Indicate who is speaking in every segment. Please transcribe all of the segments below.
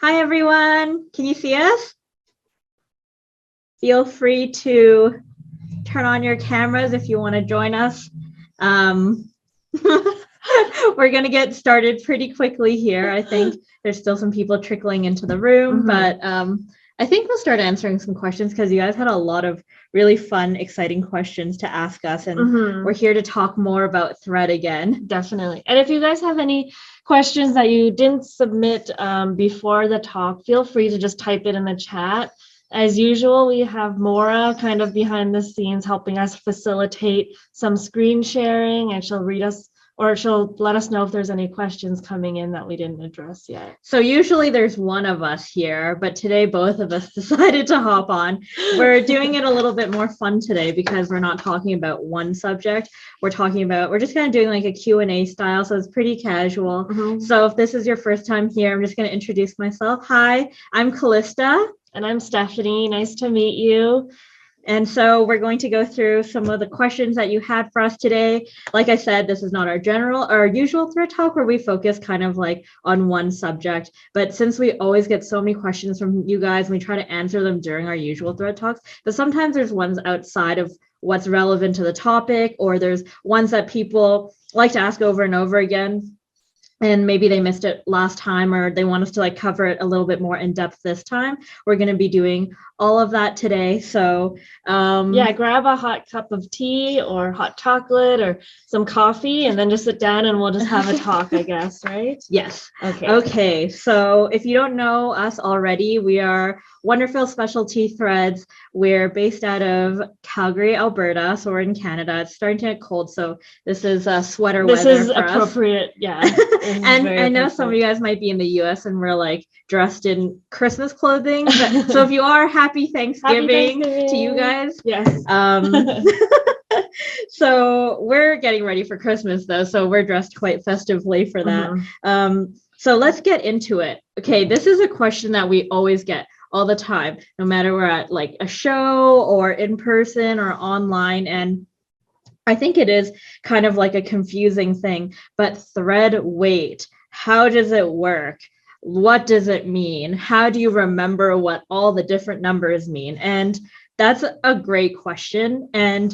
Speaker 1: Hi, everyone. Can you see us? Feel free to turn on your cameras if you want to join us. We're going to get started pretty quickly here. I think there's still some people trickling into the room, but I think we'll start answering some questions because you guys had a lot of really fun, exciting questions to ask us, and we're here to talk more about thread again.
Speaker 2: Definitely. And if you guys have any questions that you didn't submit before the talk, feel free to just type it in the chat. As usual, we have Maura kind of behind the scenes helping us facilitate some screen sharing, and she'll read us, or she'll let us know if there's any questions coming in that we didn't address yet.
Speaker 1: So usually there's one of us here, but today both of us decided to hop on. We're doing it a little bit more fun today because we're not talking about one subject. We're just kind of doing like a Q&A style, so it's pretty casual. So if this is your first time here, I'm just going to introduce myself. Hi, I'm Calista.
Speaker 2: And I'm Stephanie. Nice to meet you.
Speaker 1: And so we're going to go through some of the questions that you had for us today. Like I said, this is not our usual thread talk where we focus kind of like on one subject. But since we always get so many questions from you guys, we try to answer them during our usual thread talks. But sometimes there's ones outside of what's relevant to the topic, or there's ones that people like to ask over and over again. And maybe they missed it last time, or they want us to like cover it a little bit more in depth this time. We're going to be doing all of that today. So
Speaker 2: yeah, grab a hot cup of tea or hot chocolate or some coffee, and then just sit down and we'll just have a talk, I guess, right?
Speaker 1: Yes.
Speaker 2: Okay.
Speaker 1: Okay. So if you don't know us already, we are WonderFil Specialty Threads. We're based out of Calgary, Alberta. So we're in Canada. It's starting to get cold, so this is sweater weather.
Speaker 2: This is
Speaker 1: for
Speaker 2: appropriate.
Speaker 1: Us.
Speaker 2: Yeah.
Speaker 1: And I know some of you guys might be in the US and we're like dressed in Christmas clothing. But, so if you are, happy Thanksgiving to you guys.
Speaker 2: Yes.
Speaker 1: So we're getting ready for Christmas though. So we're dressed quite festively for that. So let's get into it. Okay, this is a question that we always get all the time, no matter we're at like a show or in person or online. And I think it is kind of like a confusing thing, but thread weight, how does it work? What does it mean? How do you remember what all the different numbers mean? And that's a great question. And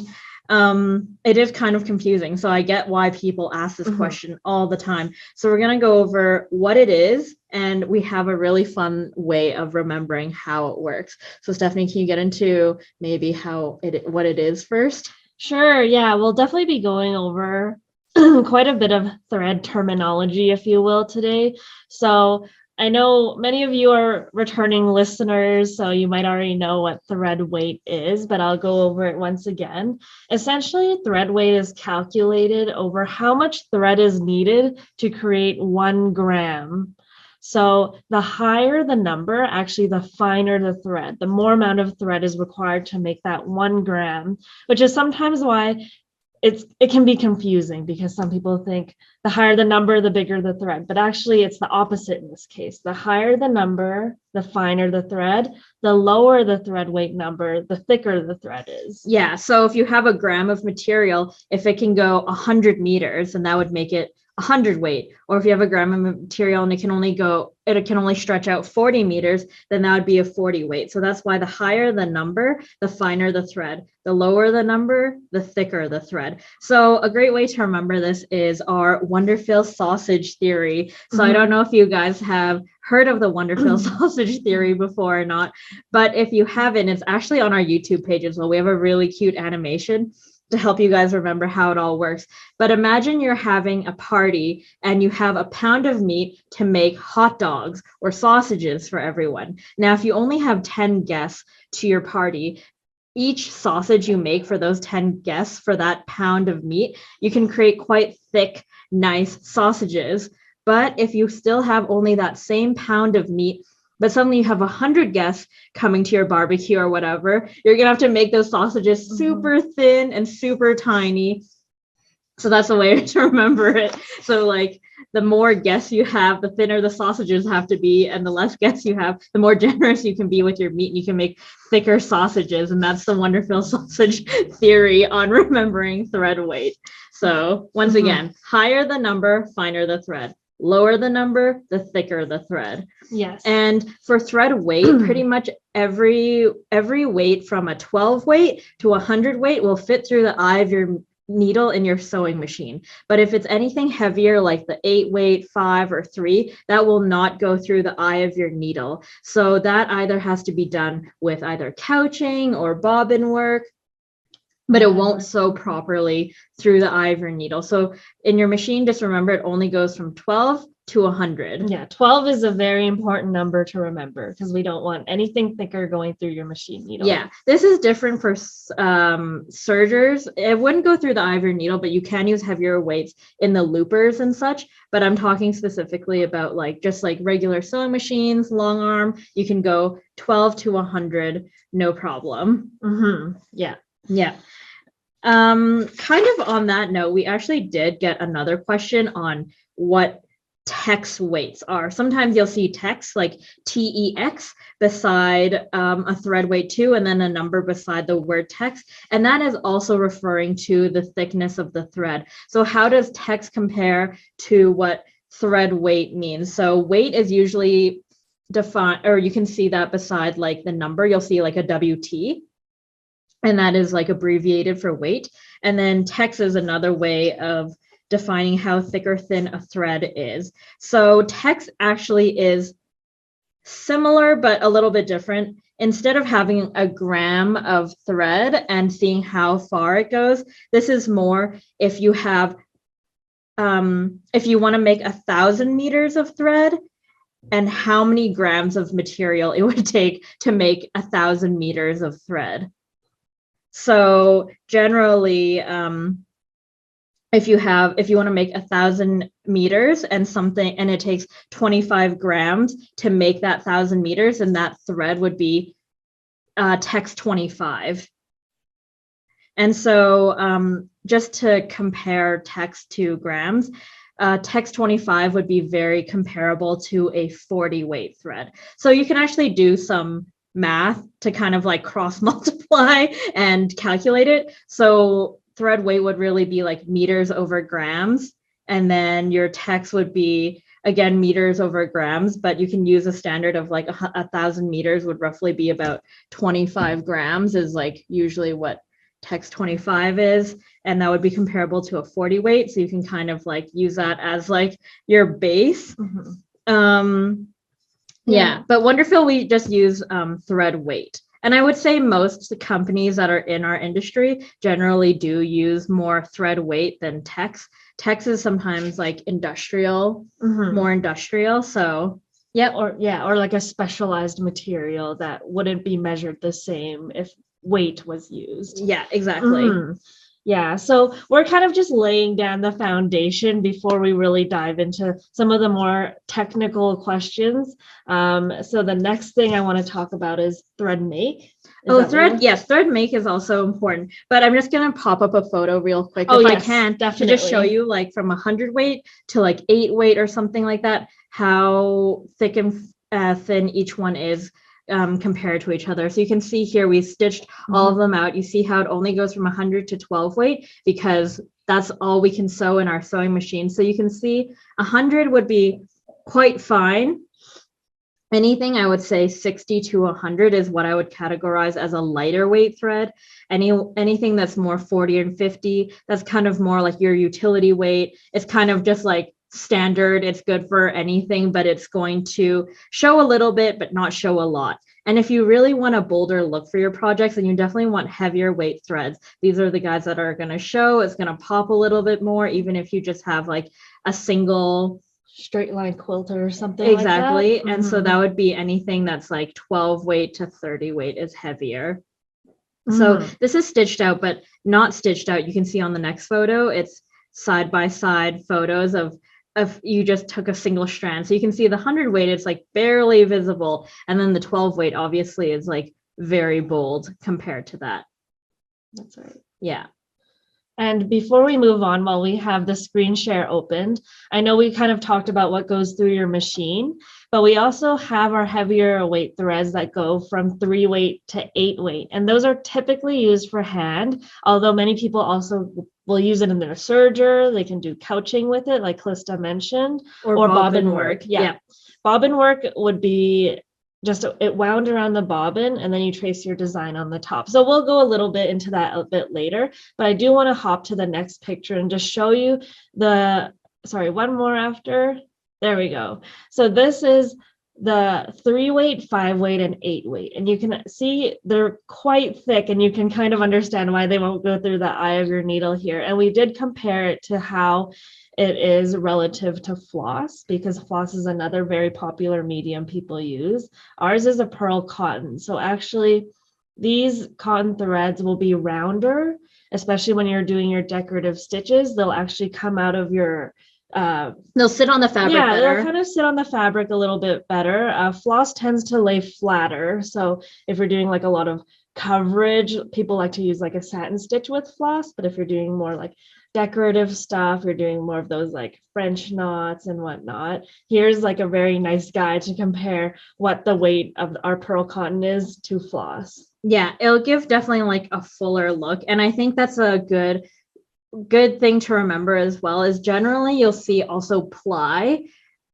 Speaker 1: it is kind of confusing. So I get why people ask this question all the time. So we're going to go over what it is, and we have a really fun way of remembering how it works. So Stephanie, can you get into maybe what it is first?
Speaker 2: Sure. Yeah, we'll definitely be going over quite a bit of thread terminology, if you will, today. So I know many of you are returning listeners, so you might already know what thread weight is, but I'll go over it once again. Essentially, thread weight is calculated over how much thread is needed to create 1 gram. So the higher the number, actually the finer the thread, the more amount of thread is required to make that 1 gram, which is sometimes why it can be confusing, because some people think the higher the number, the bigger the thread, but actually it's the opposite in this case. The higher the number, the finer the thread, the lower the thread weight number, the thicker the thread is.
Speaker 1: Yeah, so if you have a gram of material, if it can go 100 meters, then that would make it 100 weight. Or if you have a gram of material and it can only stretch out 40 meters, then that would be a 40 weight. So that's why the higher the number, the finer the thread. The lower the number, the thicker the thread. So a great way to remember this is our WonderFil sausage theory. So I don't know if you guys have heard of the WonderFil sausage theory before or not, but if you haven't, it's actually on our YouTube page as well. We have a really cute animation to help you guys remember how it all works. But imagine you're having a party and you have a pound of meat to make hot dogs or sausages for everyone. Now, if you only have 10 guests to your party, each sausage you make for those 10 guests for that pound of meat, you can create quite thick, nice sausages. But if you still have only that same pound of meat, but suddenly you have 100 guests coming to your barbecue or whatever, you're going to have to make those sausages super thin and super tiny. So that's a way to remember it. So like the more guests you have, the thinner the sausages have to be, and the less guests you have, the more generous you can be with your meat, and you can make thicker sausages. And that's the WonderFil sausage theory on remembering thread weight. So once again, higher the number, finer the thread. lower the number, the thicker the thread.
Speaker 2: Yes.
Speaker 1: And for thread weight, pretty much every weight from a 12 weight to 100 weight will fit through the eye of your needle in your sewing machine. But if it's anything heavier, like the 8 weight, 5 or 3, that will not go through the eye of your needle. So that either has to be done with either couching or bobbin work, but it won't sew properly through the eye of your needle. So in your machine, just remember it only goes from 12 to 100.
Speaker 2: Yeah, 12 is a very important number to remember because we don't want anything thicker going through your machine needle.
Speaker 1: Yeah, this is different for sergers. It wouldn't go through the eye of your needle, but you can use heavier weights in the loopers and such. But I'm talking specifically about like just like regular sewing machines, long arm. You can go 12 to 100, no problem.
Speaker 2: Yeah.
Speaker 1: Yeah. Kind of on that note, we actually did get another question on what text weights are. Sometimes you'll see text like TEX beside a thread weight 2 and then a number beside the word text. And that is also referring to the thickness of the thread. So how does text compare to what thread weight means? So weight is usually defined, or you can see that beside like the number, you'll see like a WT. And that is like abbreviated for weight. And then text is another way of defining how thick or thin a thread is. So text actually is similar, but a little bit different. Instead of having a gram of thread and seeing how far it goes, this is more if you have, if you want to make 1,000 meters of thread and how many grams of material it would take to make 1,000 meters of thread. So generally, if you want to make 1,000 meters and it takes 25 grams to make that 1,000 meters, and that thread would be text 25. And so just to compare text to grams, text 25 would be very comparable to a 40 weight thread. So you can actually do some math to kind of like cross multiply and calculate it. So thread weight would really be like meters over grams, and then your text would be again meters over grams, but you can use a standard of like 1,000 meters would roughly be about 25 grams is like usually what text 25 is, and that would be comparable to a 40 weight. So you can kind of like use that as like your base. Yeah, but WonderFil, we just use thread weight. And I would say most companies that are in our industry generally do use more thread weight than text. Text is sometimes like industrial, more industrial. So
Speaker 2: or like a specialized material that wouldn't be measured the same if weight was used.
Speaker 1: Yeah, exactly.
Speaker 2: Yeah, so we're kind of just laying down the foundation before we really dive into some of the more technical questions. So the next thing I want to talk about is thread make.
Speaker 1: Yes, thread make is also important, but I'm just going to pop up a photo real quick if I can, definitely, to just show you like from 100 weight to like 8 weight or something like that, how thick and thin each one is. Compared to each other. So you can see here we stitched all of them out. You see how it only goes from 100 to 12 weight because that's all we can sew in our sewing machine. So you can see 100 would be quite fine. Anything I would say 60 to 100 is what I would categorize as a lighter weight thread. Anything that's more 40 and 50, that's kind of more like your utility weight. It's kind of just like standard. It's good for anything, but it's going to show a little bit, but not show a lot. And if you really want a bolder look for your projects, then you definitely want heavier weight threads. These are the guys that are going to show. It's going to pop a little bit more, even if you just have like a single
Speaker 2: straight line quilter or something.
Speaker 1: Exactly.
Speaker 2: Like that.
Speaker 1: And so that would be anything that's like 12 weight to 30 weight is heavier. So this is stitched out, but not stitched out. You can see on the next photo, it's side by side photos of you just took a single strand. So you can see the 100 weight, it's like barely visible. And then the 12 weight obviously is like very bold compared to that.
Speaker 2: That's right.
Speaker 1: Yeah.
Speaker 2: And before we move on, while we have the screen share opened, I know we kind of talked about what goes through your machine, but we also have our heavier weight threads that go from 3 weight to 8 weight. And those are typically used for hand, although many people also will use it in their serger. They can do couching with it, like Calista mentioned, or bobbin work. Yeah. Bobbin work would be just it wound around the bobbin and then you trace your design on the top. So we'll go a little bit into that a bit later, but I do want to hop to the next picture and just show you one more after. There we go. So this is the 3 weight, 5 weight, and 8 weight. And you can see they're quite thick and you can kind of understand why they won't go through the eye of your needle here. And we did compare it to how it is relative to floss, because floss is another very popular medium people use. Ours is a pearl cotton. So actually these cotton threads will be rounder, especially when you're doing your decorative stitches. They'll actually come out of your
Speaker 1: they'll sit on the fabric better.
Speaker 2: They'll kind of sit on the fabric a little bit better. Floss tends to lay flatter. So if you're doing like a lot of coverage, people like to use like a satin stitch with floss. But if you're doing more like decorative stuff, you're doing more of those like French knots and whatnot, here's like a very nice guide to compare what the weight of our pearl cotton is to floss.
Speaker 1: Yeah, it'll give definitely like a fuller look. And I think that's a good thing to remember as well, is generally you'll see also ply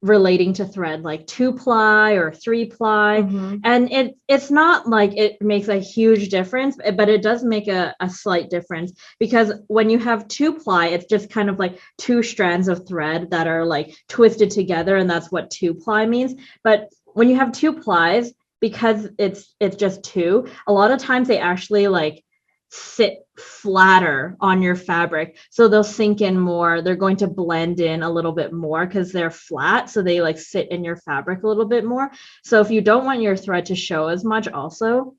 Speaker 1: relating to thread, like 2-ply or 3-ply. And it's not like it makes a huge difference, but it does make a slight difference, because when you have 2-ply, it's just kind of like 2 strands of thread that are like twisted together, and that's what 2-ply means. But when you have 2 plies, because it's just 2, a lot of times they actually like sit flatter on your fabric, so they'll sink in more. They're going to blend in a little bit more because they're flat, so they like sit in your fabric a little bit more. So if you don't want your thread to show as much also,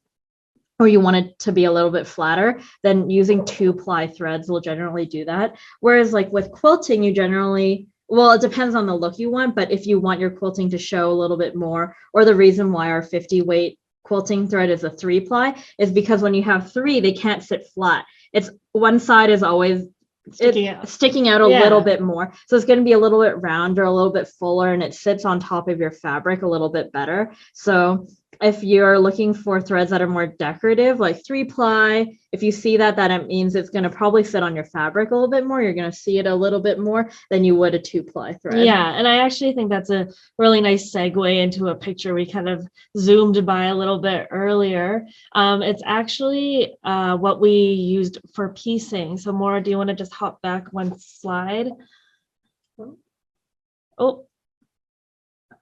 Speaker 1: or you want it to be a little bit flatter, then using 2-ply threads will generally do that. Whereas like with quilting, you generally, well, it depends on the look you want, but if you want your quilting to show a little bit more, or the reason why our 50 weight quilting thread is a 3-ply is because when you have 3, they can't sit flat. It's one side is always sticking out a little bit more. So it's going to be a little bit rounder, a little bit fuller, and it sits on top of your fabric a little bit better. So if you're looking for threads that are more decorative, like 3-ply, if you see that it means it's going to probably sit on your fabric a little bit more. You're going to see it a little bit more than you would a 2-ply thread.
Speaker 2: Yeah, and I actually think that's a really nice segue into a picture we kind of zoomed by a little bit earlier. It's actually what we used for piecing. So Maura, do you want to just hop back one slide? Oh,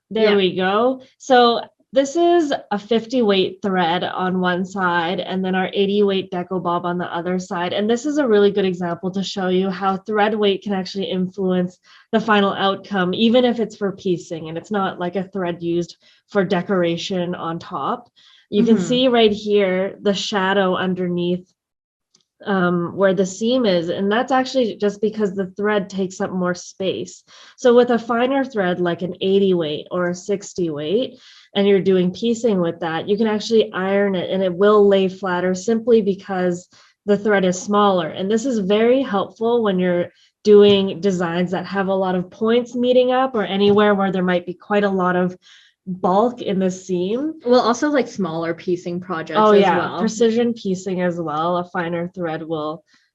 Speaker 2: there we go. So this is a 50 weight thread on one side and then our 80 weight deco bob on the other side. And this is a really good example to show you how thread weight can actually influence the final outcome, even if it's for piecing and it's not like a thread used for decoration on top. You can see right here the shadow underneath where the seam is, and that's actually just because the thread takes up more space. So with a finer thread like an 80 weight or a 60 weight, and you're doing piecing with that, you can actually iron it and it will lay flatter simply because the thread is smaller. And this is very helpful when you're doing designs that have a lot of points meeting up, or anywhere where there might be quite a lot of bulk in the seam.
Speaker 1: Well, also like smaller piecing projects as well.
Speaker 2: Precision piecing as well. A finer thread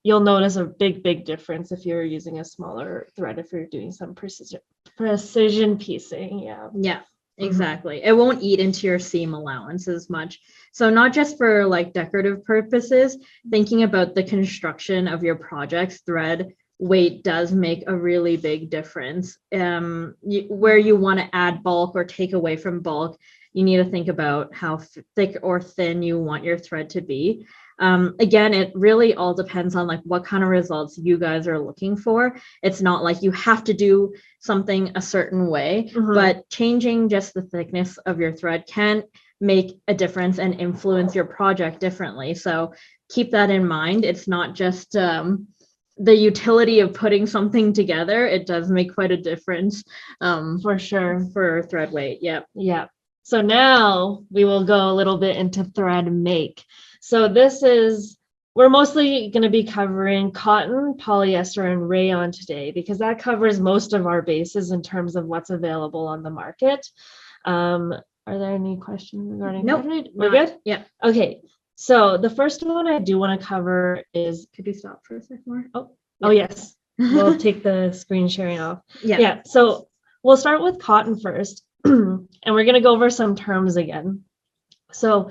Speaker 2: you'll notice a big difference if you're using a smaller thread, if you're doing some precision piecing.
Speaker 1: Yeah, exactly. It won't eat into your seam allowance as much. So not just for like decorative purposes, thinking about the construction of your project's thread weight does make a really big difference. Where you want to add bulk or take away from bulk, you need to think about how thick or thin you want your thread to be. Again, it really all depends on like what kind of results you guys are looking for. It's not like you have to do something a certain way, but changing just the thickness of your thread can make a difference and influence your project differently. So keep that in mind. It's not just the utility of putting something together. It does make quite a difference
Speaker 2: for sure
Speaker 1: for thread weight.
Speaker 2: Yeah. So now we will go a little bit into thread make. So this is we're mostly going to be covering cotton, polyester, and rayon today because that covers most of our bases in terms of what's available on the market. Are there any questions regarding
Speaker 1: Nope,
Speaker 2: embroidery? We're good?
Speaker 1: Yeah.
Speaker 2: Okay. So the first one I do want to cover is,
Speaker 1: Could you stop for a second more?
Speaker 2: oh yes. We'll take the screen sharing off.
Speaker 1: Yeah.
Speaker 2: So we'll start with cotton first, and we're going to go over some terms again. So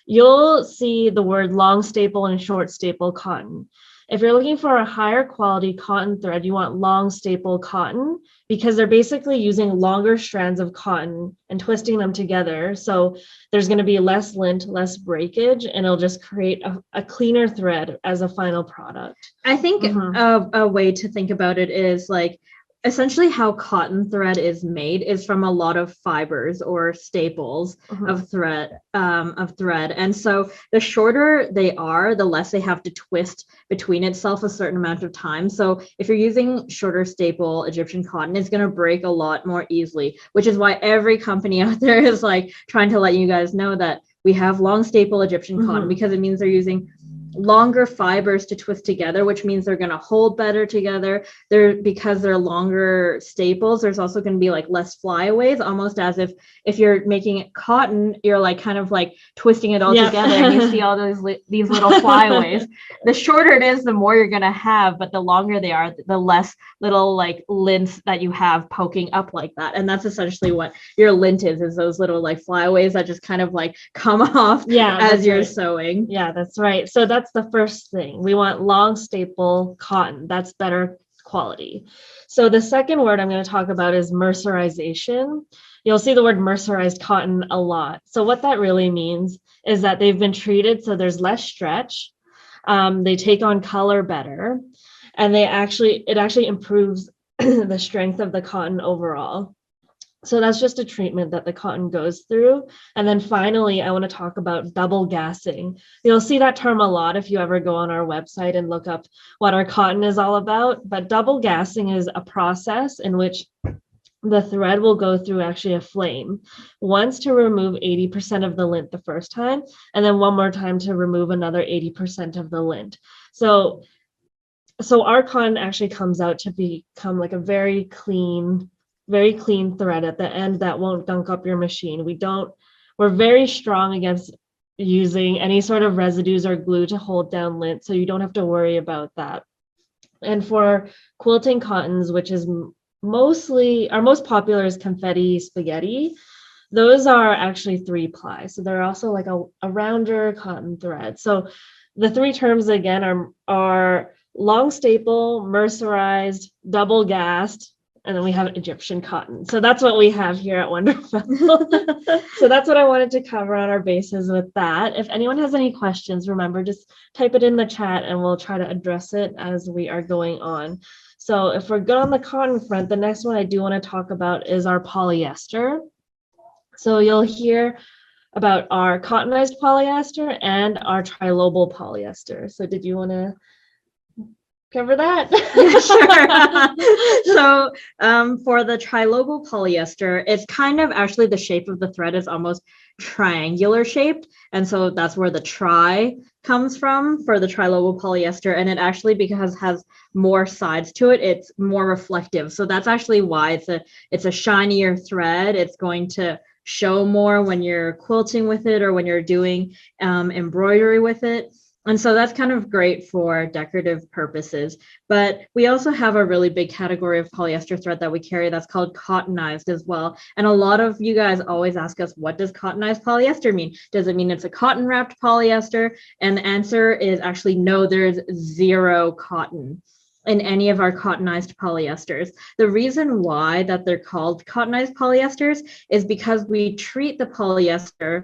Speaker 2: you'll see the word long staple and short staple cotton. If you're looking for a higher quality cotton thread, you want long staple cotton because they're basically using longer strands of cotton and twisting them together. So there's going to be less lint, less breakage, and it'll just create a cleaner thread as a final product.
Speaker 1: I think a way to think about it is like essentially how cotton thread is made is from a lot of fibers or staples of thread. And so the shorter they are, the less they have to twist between itself a certain amount of time. So if you're using shorter staple Egyptian cotton, it's going to break a lot more easily, which is why every company out there is like trying to let you guys know that we have long staple Egyptian cotton because it means they're using longer fibers to twist together, which means they're going to hold better together. Because they're longer staples, there's also going to be like less flyaways, almost as if you're making it cotton, you're like kind of like twisting it all together and you see all these little flyaways. The shorter it is, the more you're going to have, but the longer they are, the less little like lints that you have poking up like that. And that's essentially what your lint is those little like flyaways that just kind of like come off as you're sewing.
Speaker 2: Yeah, that's right. So that's the first thing. We want long staple cotton. That's better quality. So the second word I'm going to talk about is mercerization. You'll see the word mercerized cotton a lot. So what that really means is that they've been treated so there's less stretch. They take on color better, and it actually improves the strength of the cotton overall. So that's just a treatment that the cotton goes through. And then finally, I want to talk about double gassing. You'll see that term a lot if you ever go on our website and look up what our cotton is all about. But double gassing is a process in which the thread will go through actually a flame, once to remove 80% of the lint the first time, and then one more time to remove another 80% of the lint. So our cotton actually comes out to become like a very clean thread at the end that won't gunk up your machine. We're very strong against using any sort of residues or glue to hold down lint, so you don't have to worry about that. And for quilting cottons, which is mostly, our most popular is confetti spaghetti, those are actually 3-ply. So they're also like a rounder cotton thread. So the three terms again are long staple, mercerized, double gassed, and then we have Egyptian cotton. So that's what we have here at WonderFil. So that's what I wanted to cover on our bases with that. If anyone has any questions, remember, just type it in the chat and we'll try to address it as we are going on. So if we're good on the cotton front, the next one I do want to talk about is our polyester. So you'll hear about our cottonized polyester and our trilobal polyester. So did you want to cover that?
Speaker 1: Yeah, sure. So for the trilobal polyester, it's kind of actually the shape of the thread is almost triangular shaped. And so that's where the tri comes from for the trilobal polyester. And it actually, because it has more sides to it, it's more reflective. So that's actually why it's a shinier thread. It's going to show more when you're quilting with it or when you're doing embroidery with it. And so that's kind of great for decorative purposes. But we also have a really big category of polyester thread that we carry that's called cottonized as well. And a lot of you guys always ask us, what does cottonized polyester mean? Does it mean it's a cotton wrapped polyester? And the answer is actually no, there's zero cotton in any of our cottonized polyesters. The reason why that they're called cottonized polyesters is because we treat the polyester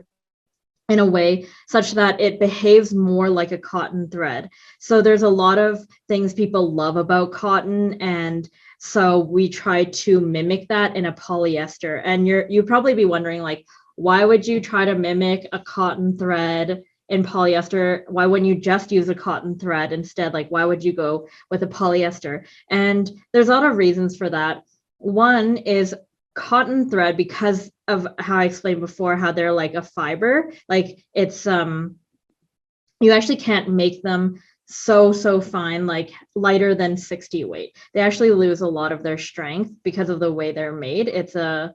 Speaker 1: in a way such that it behaves more like a cotton thread. So there's a lot of things people love about cotton, and so we try to mimic that in a polyester. And you'd probably be wondering, like, why would you try to mimic a cotton thread in polyester? Why wouldn't you just use a cotton thread instead? Like, why would you go with a polyester? And there's a lot of reasons for that. One is cotton thread, because of how I explained before, how they're like a fiber, like it's you actually can't make them so fine, like lighter than 60 weight. They actually lose a lot of their strength because of the way they're made. It's a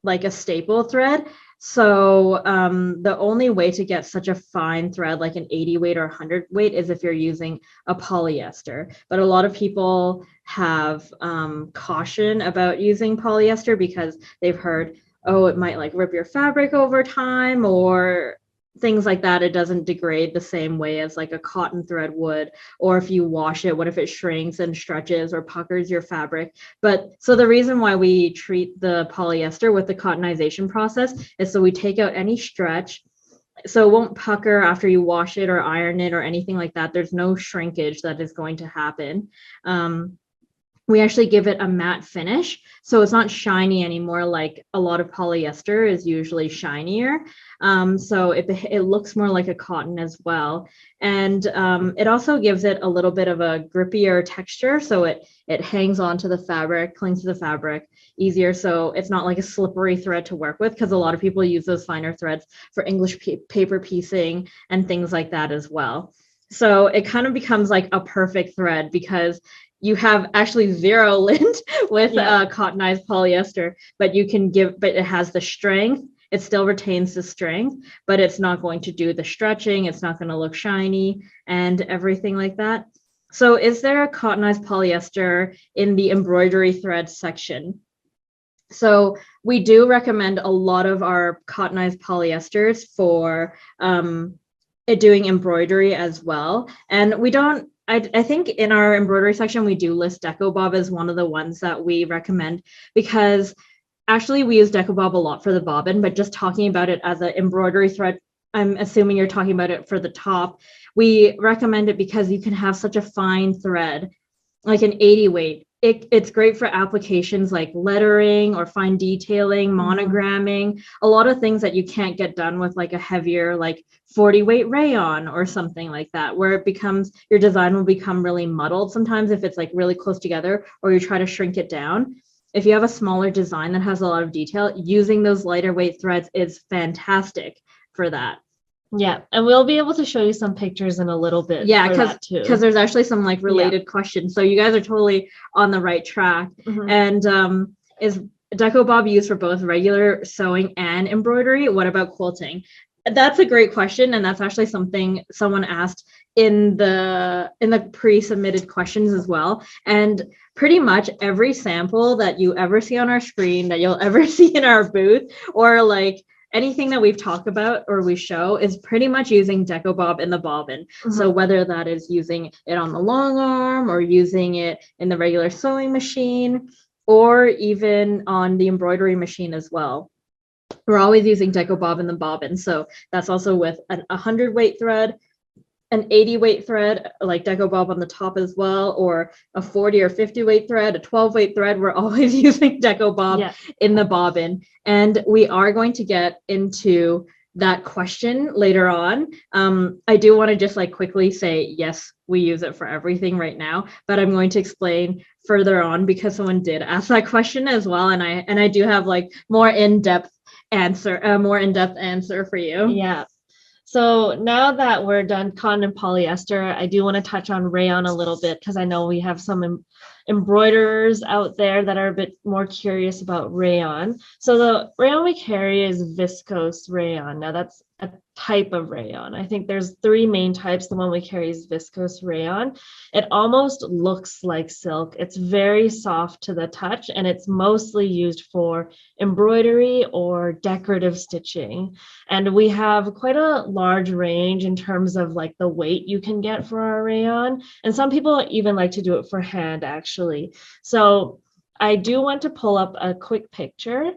Speaker 1: like a staple thread. So the only way to get such a fine thread, like an 80 weight or 100 weight, is if you're using a polyester. But a lot of people have caution about using polyester because they've heard, oh, it might like rip your fabric over time or things like that. It doesn't degrade the same way as like a cotton thread would. Or if you wash it, what if it shrinks and stretches or puckers your fabric? But so the reason why we treat the polyester with the cottonization process is so we take out any stretch, so it won't pucker after you wash it or iron it or anything like that. There's no shrinkage that is going to happen. We actually give it a matte finish, so it's not shiny anymore like a lot of polyester is usually shinier. So it looks more like a cotton as well. And it also gives it a little bit of a grippier texture, so it hangs onto the fabric, clings to the fabric easier, so it's not like a slippery thread to work with, because a lot of people use those finer threads for English paper piecing and things like that as well. So it kind of becomes like a perfect thread because you have actually zero lint with cottonized polyester, but it has the strength. It still retains the strength, but it's not going to do the stretching. It's not going to look shiny and everything like that. So is there a cottonized polyester in the embroidery thread section? So we do recommend a lot of our cottonized polyesters for doing embroidery as well. And we don't, I think in our embroidery section, we do list DecoBob as one of the ones that we recommend, because actually we use DecoBob a lot for the bobbin, but just talking about it as an embroidery thread, I'm assuming you're talking about it for the top. We recommend it because you can have such a fine thread, like an 80 weight. It's great for applications like lettering or fine detailing, monogramming, a lot of things that you can't get done with like a heavier, like 40 weight rayon or something like that, where it becomes, your design will become really muddled sometimes if it's like really close together or you try to shrink it down. If you have a smaller design that has a lot of detail, using those lighter weight threads is fantastic for that.
Speaker 2: Yeah, and we'll be able to show you some pictures in a little bit.
Speaker 1: Yeah, because there's actually some like related questions. So you guys are totally on the right track. And is DecoBob used for both regular sewing and embroidery? What about quilting? That's a great question, and that's actually something someone asked in the pre-submitted questions as well. And pretty much every sample that you ever see on our screen, that you'll ever see in our booth, or like anything that we've talked about or we show, is pretty much using DecoBob in the bobbin. So whether that is using it on the long arm or using it in the regular sewing machine or even on the embroidery machine as well, we're always using DecoBob in the bobbin. So that's also with a 100 weight thread, an 80 weight thread, like DecoBob on the top as well, or a 40 or 50 weight thread, a 12 weight thread. We're always using DecoBob in the bobbin. And we are going to get into that question later on. I do want to just like quickly say, yes, we use it for everything right now, but I'm going to explain further on because someone did ask that question as well. And I do have like more in-depth answer for you.
Speaker 2: Yeah. So now that we're done cotton and polyester, I do want to touch on rayon a little bit because I know we have some embroiderers out there that are a bit more curious about rayon. So the rayon we carry is viscose rayon. Now that's a type of rayon. I think there's 3 main types. The one we carry is viscose rayon. It almost looks like silk. It's very soft to the touch, and it's mostly used for embroidery or decorative stitching. And we have quite a large range in terms of like the weight you can get for our rayon. And some people even like to do it for hand, actually. So I do want to pull up a quick picture.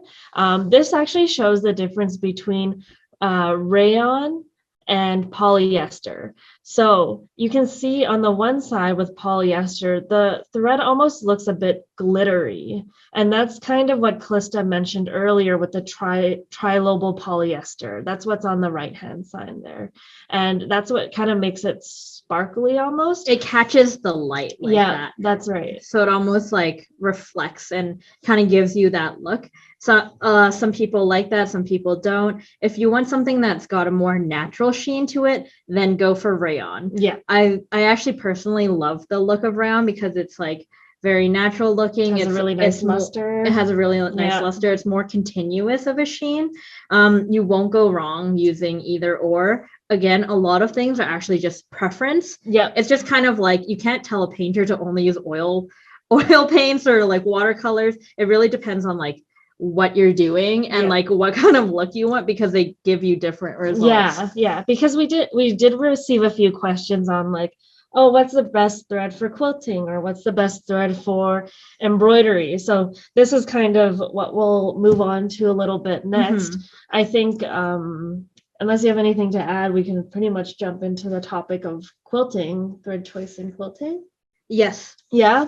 Speaker 2: This actually shows the difference between rayon and polyester. So you can see on the one side with polyester, the thread almost looks a bit glittery. And that's kind of what Calista mentioned earlier with the trilobal polyester. That's what's on the right-hand side there. And that's what kind of makes it sparkly almost.
Speaker 1: It catches the light like that.
Speaker 2: That's right.
Speaker 1: So it almost like reflects and kind of gives you that look. So some people like that, some people don't. If you want something that's got a more natural sheen to it, then go for Rayon.
Speaker 2: Yeah.
Speaker 1: I actually personally love the look of Rayon because it's like very natural looking.
Speaker 2: It's a really nice luster.
Speaker 1: It has a really nice luster. It's more continuous of a sheen. You won't go wrong using either or. Again, a lot of things are actually just preference.
Speaker 2: Yeah.
Speaker 1: It's just kind of like you can't tell a painter to only use oil paints or like watercolors. It really depends on like what you're doing and like what kind of look you want, because they give you different results.
Speaker 2: Yeah, because we did receive a few questions on like, oh, what's the best thread for quilting, or what's the best thread for embroidery? So this is kind of what we'll move on to a little bit next. I think unless you have anything to add, we can pretty much jump into the topic of quilting, thread choice in quilting.
Speaker 1: Yes.
Speaker 2: Yeah.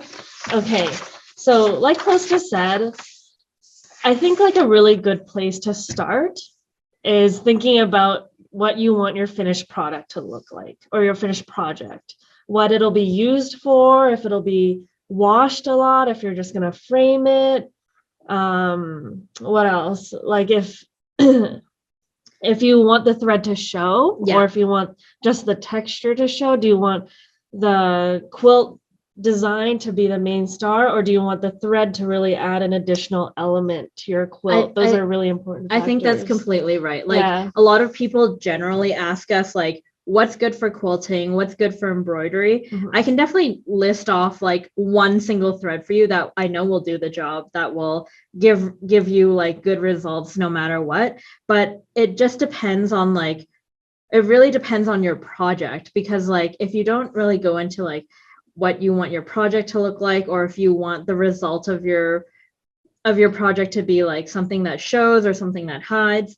Speaker 2: Okay. So like Calista said, I think like a really good place to start is thinking about what you want your finished product to look like, or your finished project, what it'll be used for, if it'll be washed a lot, if you're just going to frame it. What else? Like if you want the thread to show, or if you want just the texture to show, do you want the quilt design to be the main star, or do you want the thread to really add an additional element to your quilt? Those are really important factors.
Speaker 1: I think that's completely right. Like a lot of people generally ask us like, what's good for quilting, what's good for embroidery. I can definitely list off like one single thread for you that I know will do the job, that will give you like good results no matter what. But it just depends on like, it really depends on your project, because like if you don't really go into like what you want your project to look like, or if you want the result of your project to be like something that shows or something that hides,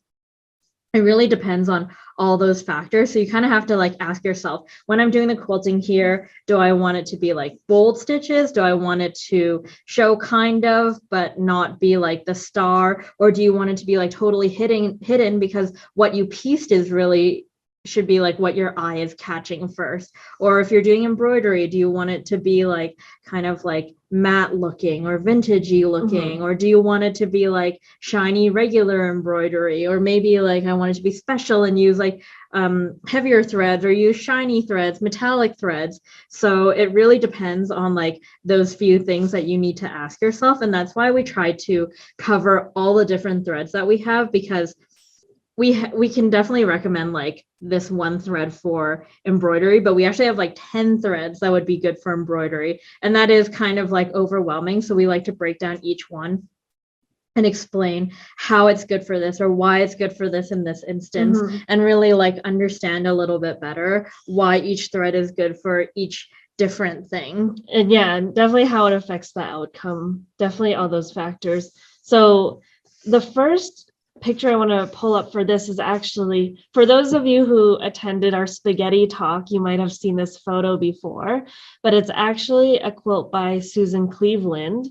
Speaker 1: it really depends on all those factors. So you kind of have to like ask yourself, when I'm doing the quilting here, do I want it to be like bold stitches? Do I want it to show kind of, but not be like the star? Or do you want it to be like totally hidden because what you pieced is really should be like what your eye is catching first? Or if you're doing embroidery, do you want it to be like kind of like matte looking or vintagey looking? Or do you want it to be like shiny regular embroidery? Or maybe like I want it to be special and use like heavier threads, or use shiny threads, metallic threads. So it really depends on like those few things that you need to ask yourself. And that's why we try to cover all the different threads that we have, because we can definitely recommend like this one thread for embroidery, but we actually have like 10 threads that would be good for embroidery. And that is kind of like overwhelming. So we like to break down each one and explain how it's good for this, or why it's good for this in this instance, and really like understand a little bit better why each thread is good for each different thing.
Speaker 2: And yeah, definitely how it affects the outcome. Definitely all those factors. So the first picture I want to pull up for this is actually, for those of you who attended our spaghetti talk, you might have seen this photo before, but it's actually a quilt by Susan Cleveland.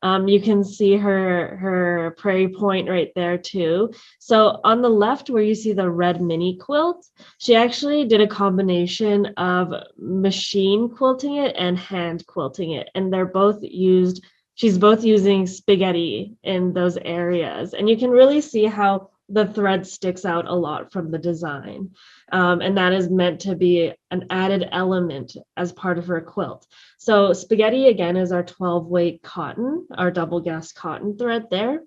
Speaker 2: You can see her prairie point right there too. So on the left where you see the red mini quilt, she actually did a combination of machine quilting it and hand quilting it. And they're both used, she's both using spaghetti in those areas. And you can really see how the thread sticks out a lot from the design. And that is meant to be an added element as part of her quilt. So spaghetti, again, is our 12-weight cotton, our double gas cotton thread there.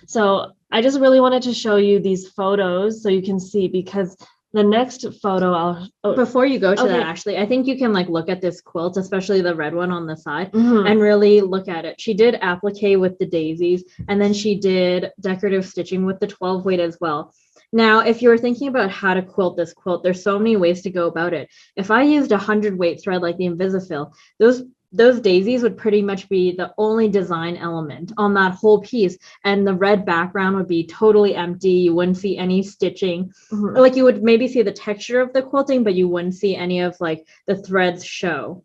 Speaker 2: So I just really wanted to show you these photos so you can see, because the next photo
Speaker 1: before you go to that, Ashley, I think you can like look at this quilt, especially the red one on the side, and really look at it. She did applique with the daisies, and then she did decorative stitching with the 12 weight as well. Now, if you were thinking about how to quilt this quilt, there's so many ways to go about it. If I used 100 weight thread like the WonderFil, those those daisies would pretty much be the only design element on that whole piece. And the red background would be totally empty. You wouldn't see any stitching. Or like you would maybe see the texture of the quilting, but you wouldn't see any of like the threads show.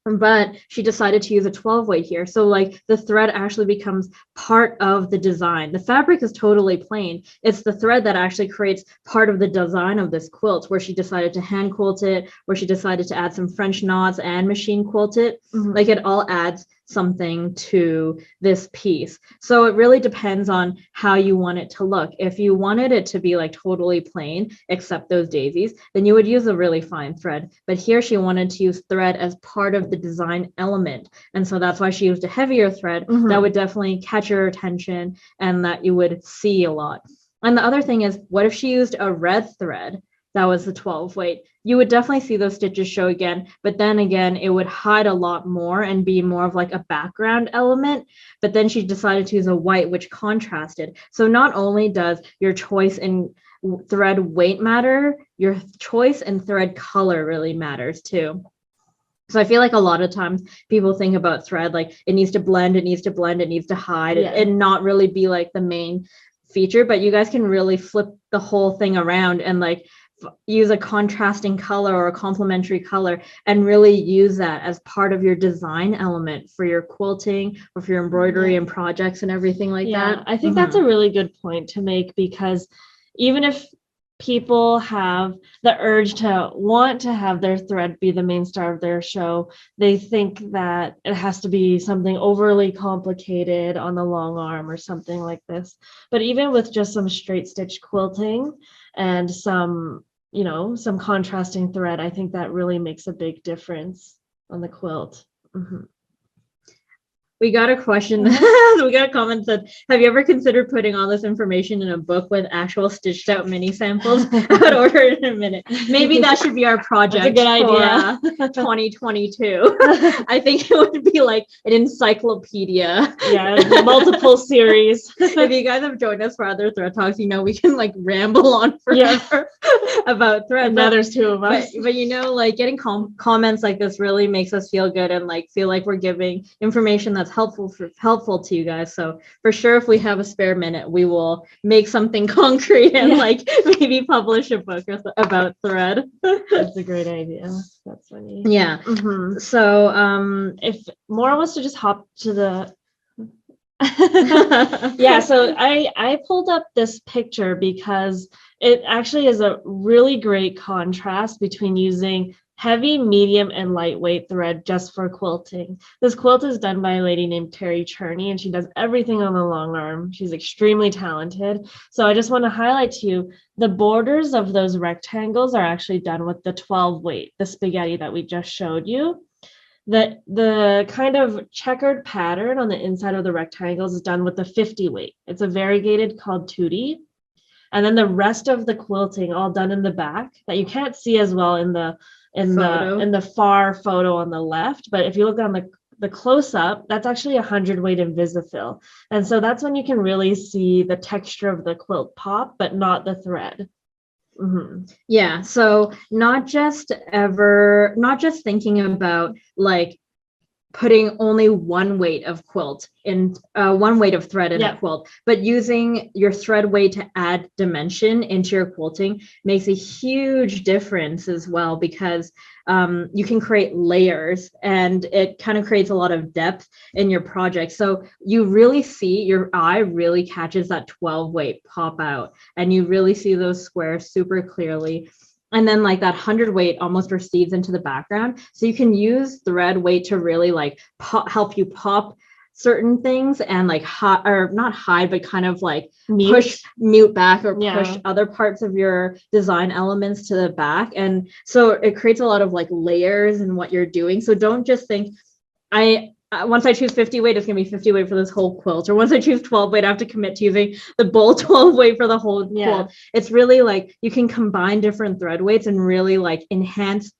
Speaker 1: But she decided to use a 12 weight here. So like the thread actually becomes part of the design. The fabric is totally plain. It's the thread that actually creates part of the design of this quilt, where she decided to hand quilt it, where she decided to add some French knots and machine quilt it. Like it all adds something to this piece. So it really depends on how you want it to look. If you wanted it to be like totally plain, except those daisies, then you would use a really fine thread. But here she wanted to use thread as part of the design element. And so that's why she used a heavier thread that would definitely catch your attention and that you would see a lot. And the other thing is, what if she used a red thread that was the 12 weight? You would definitely see those stitches show again, but then again, it would hide a lot more and be more of like a background element. But then she decided to use a white, which contrasted. So not only does your choice in thread weight matter, your choice in thread color really matters too. So I feel like a lot of times people think about thread like it needs to blend, it needs to blend, it needs to hide, and not really be like the main feature. But you guys can really flip the whole thing around and like use a contrasting color or a complementary color and really use that as part of your design element for your quilting or for your embroidery and projects and everything like that.
Speaker 2: I think that's a really good point to make, because even if people have the urge to want to have their thread be the main star of their show, they think that it has to be something overly complicated on the long arm or something like this. But even with just some straight stitch quilting and some, you know, some contrasting thread, I think that really makes a big difference on the quilt.
Speaker 1: We got a question. We got a comment that, have you ever considered putting all this information in a book with actual stitched out mini samples? I would order it in a minute. Maybe that should be our project.
Speaker 2: That's a good idea.
Speaker 1: 2022. I think it would be like an encyclopedia.
Speaker 2: Yeah, multiple series.
Speaker 1: If you guys have joined us for other thread talks, you know we can like ramble on forever about thread.
Speaker 2: Now there's two of us.
Speaker 1: But you know, like getting comments like this really makes us feel good and like feel like we're giving information that's helpful to you guys. So for sure, if we have a spare minute, we will make something concrete and like maybe publish a book about thread.
Speaker 2: That's a great idea. That's funny.
Speaker 1: Yeah. So
Speaker 2: if Maura wants to just hop to the so I pulled up this picture because it actually is a really great contrast between using heavy, medium, and lightweight thread just for quilting. This quilt is done by a lady named Terry Cherney, and she does everything on the long arm. She's extremely talented. So I just want to highlight to you, the borders of those rectangles are actually done with the 12 weight, the spaghetti that we just showed you. The kind of checkered pattern on the inside of the rectangles is done with the 50 weight. It's a variegated called Tootie. And then the rest of the quilting all done in the back that you can't see as well in the far photo on the left, but if you look on the close-up, that's actually 100 weight Invisifil. And so that's when you can really see the texture of the quilt pop, but not the thread.
Speaker 1: Yeah, so not just thinking about like putting only one weight of quilt in one weight of thread in a quilt, but using your thread weight to add dimension into your quilting makes a huge difference as well, because you can create layers and it kind of creates a lot of depth in your project. So you really see, your eye really catches that 12 weight pop out and you really see those squares super clearly. And then like that 100 weight almost recedes into the background. So you can use thread weight to really like help you pop certain things and like not hide, but kind of like mute back or push other parts of your design elements to the back. And so it creates a lot of like layers in what you're doing. So don't just think once I choose 50 weight, it's going to be 50 weight for this whole quilt. Or once I choose 12 weight, I have to commit to using the bowl 12 weight for the whole quilt. It's really like you can combine different thread weights and really like enhance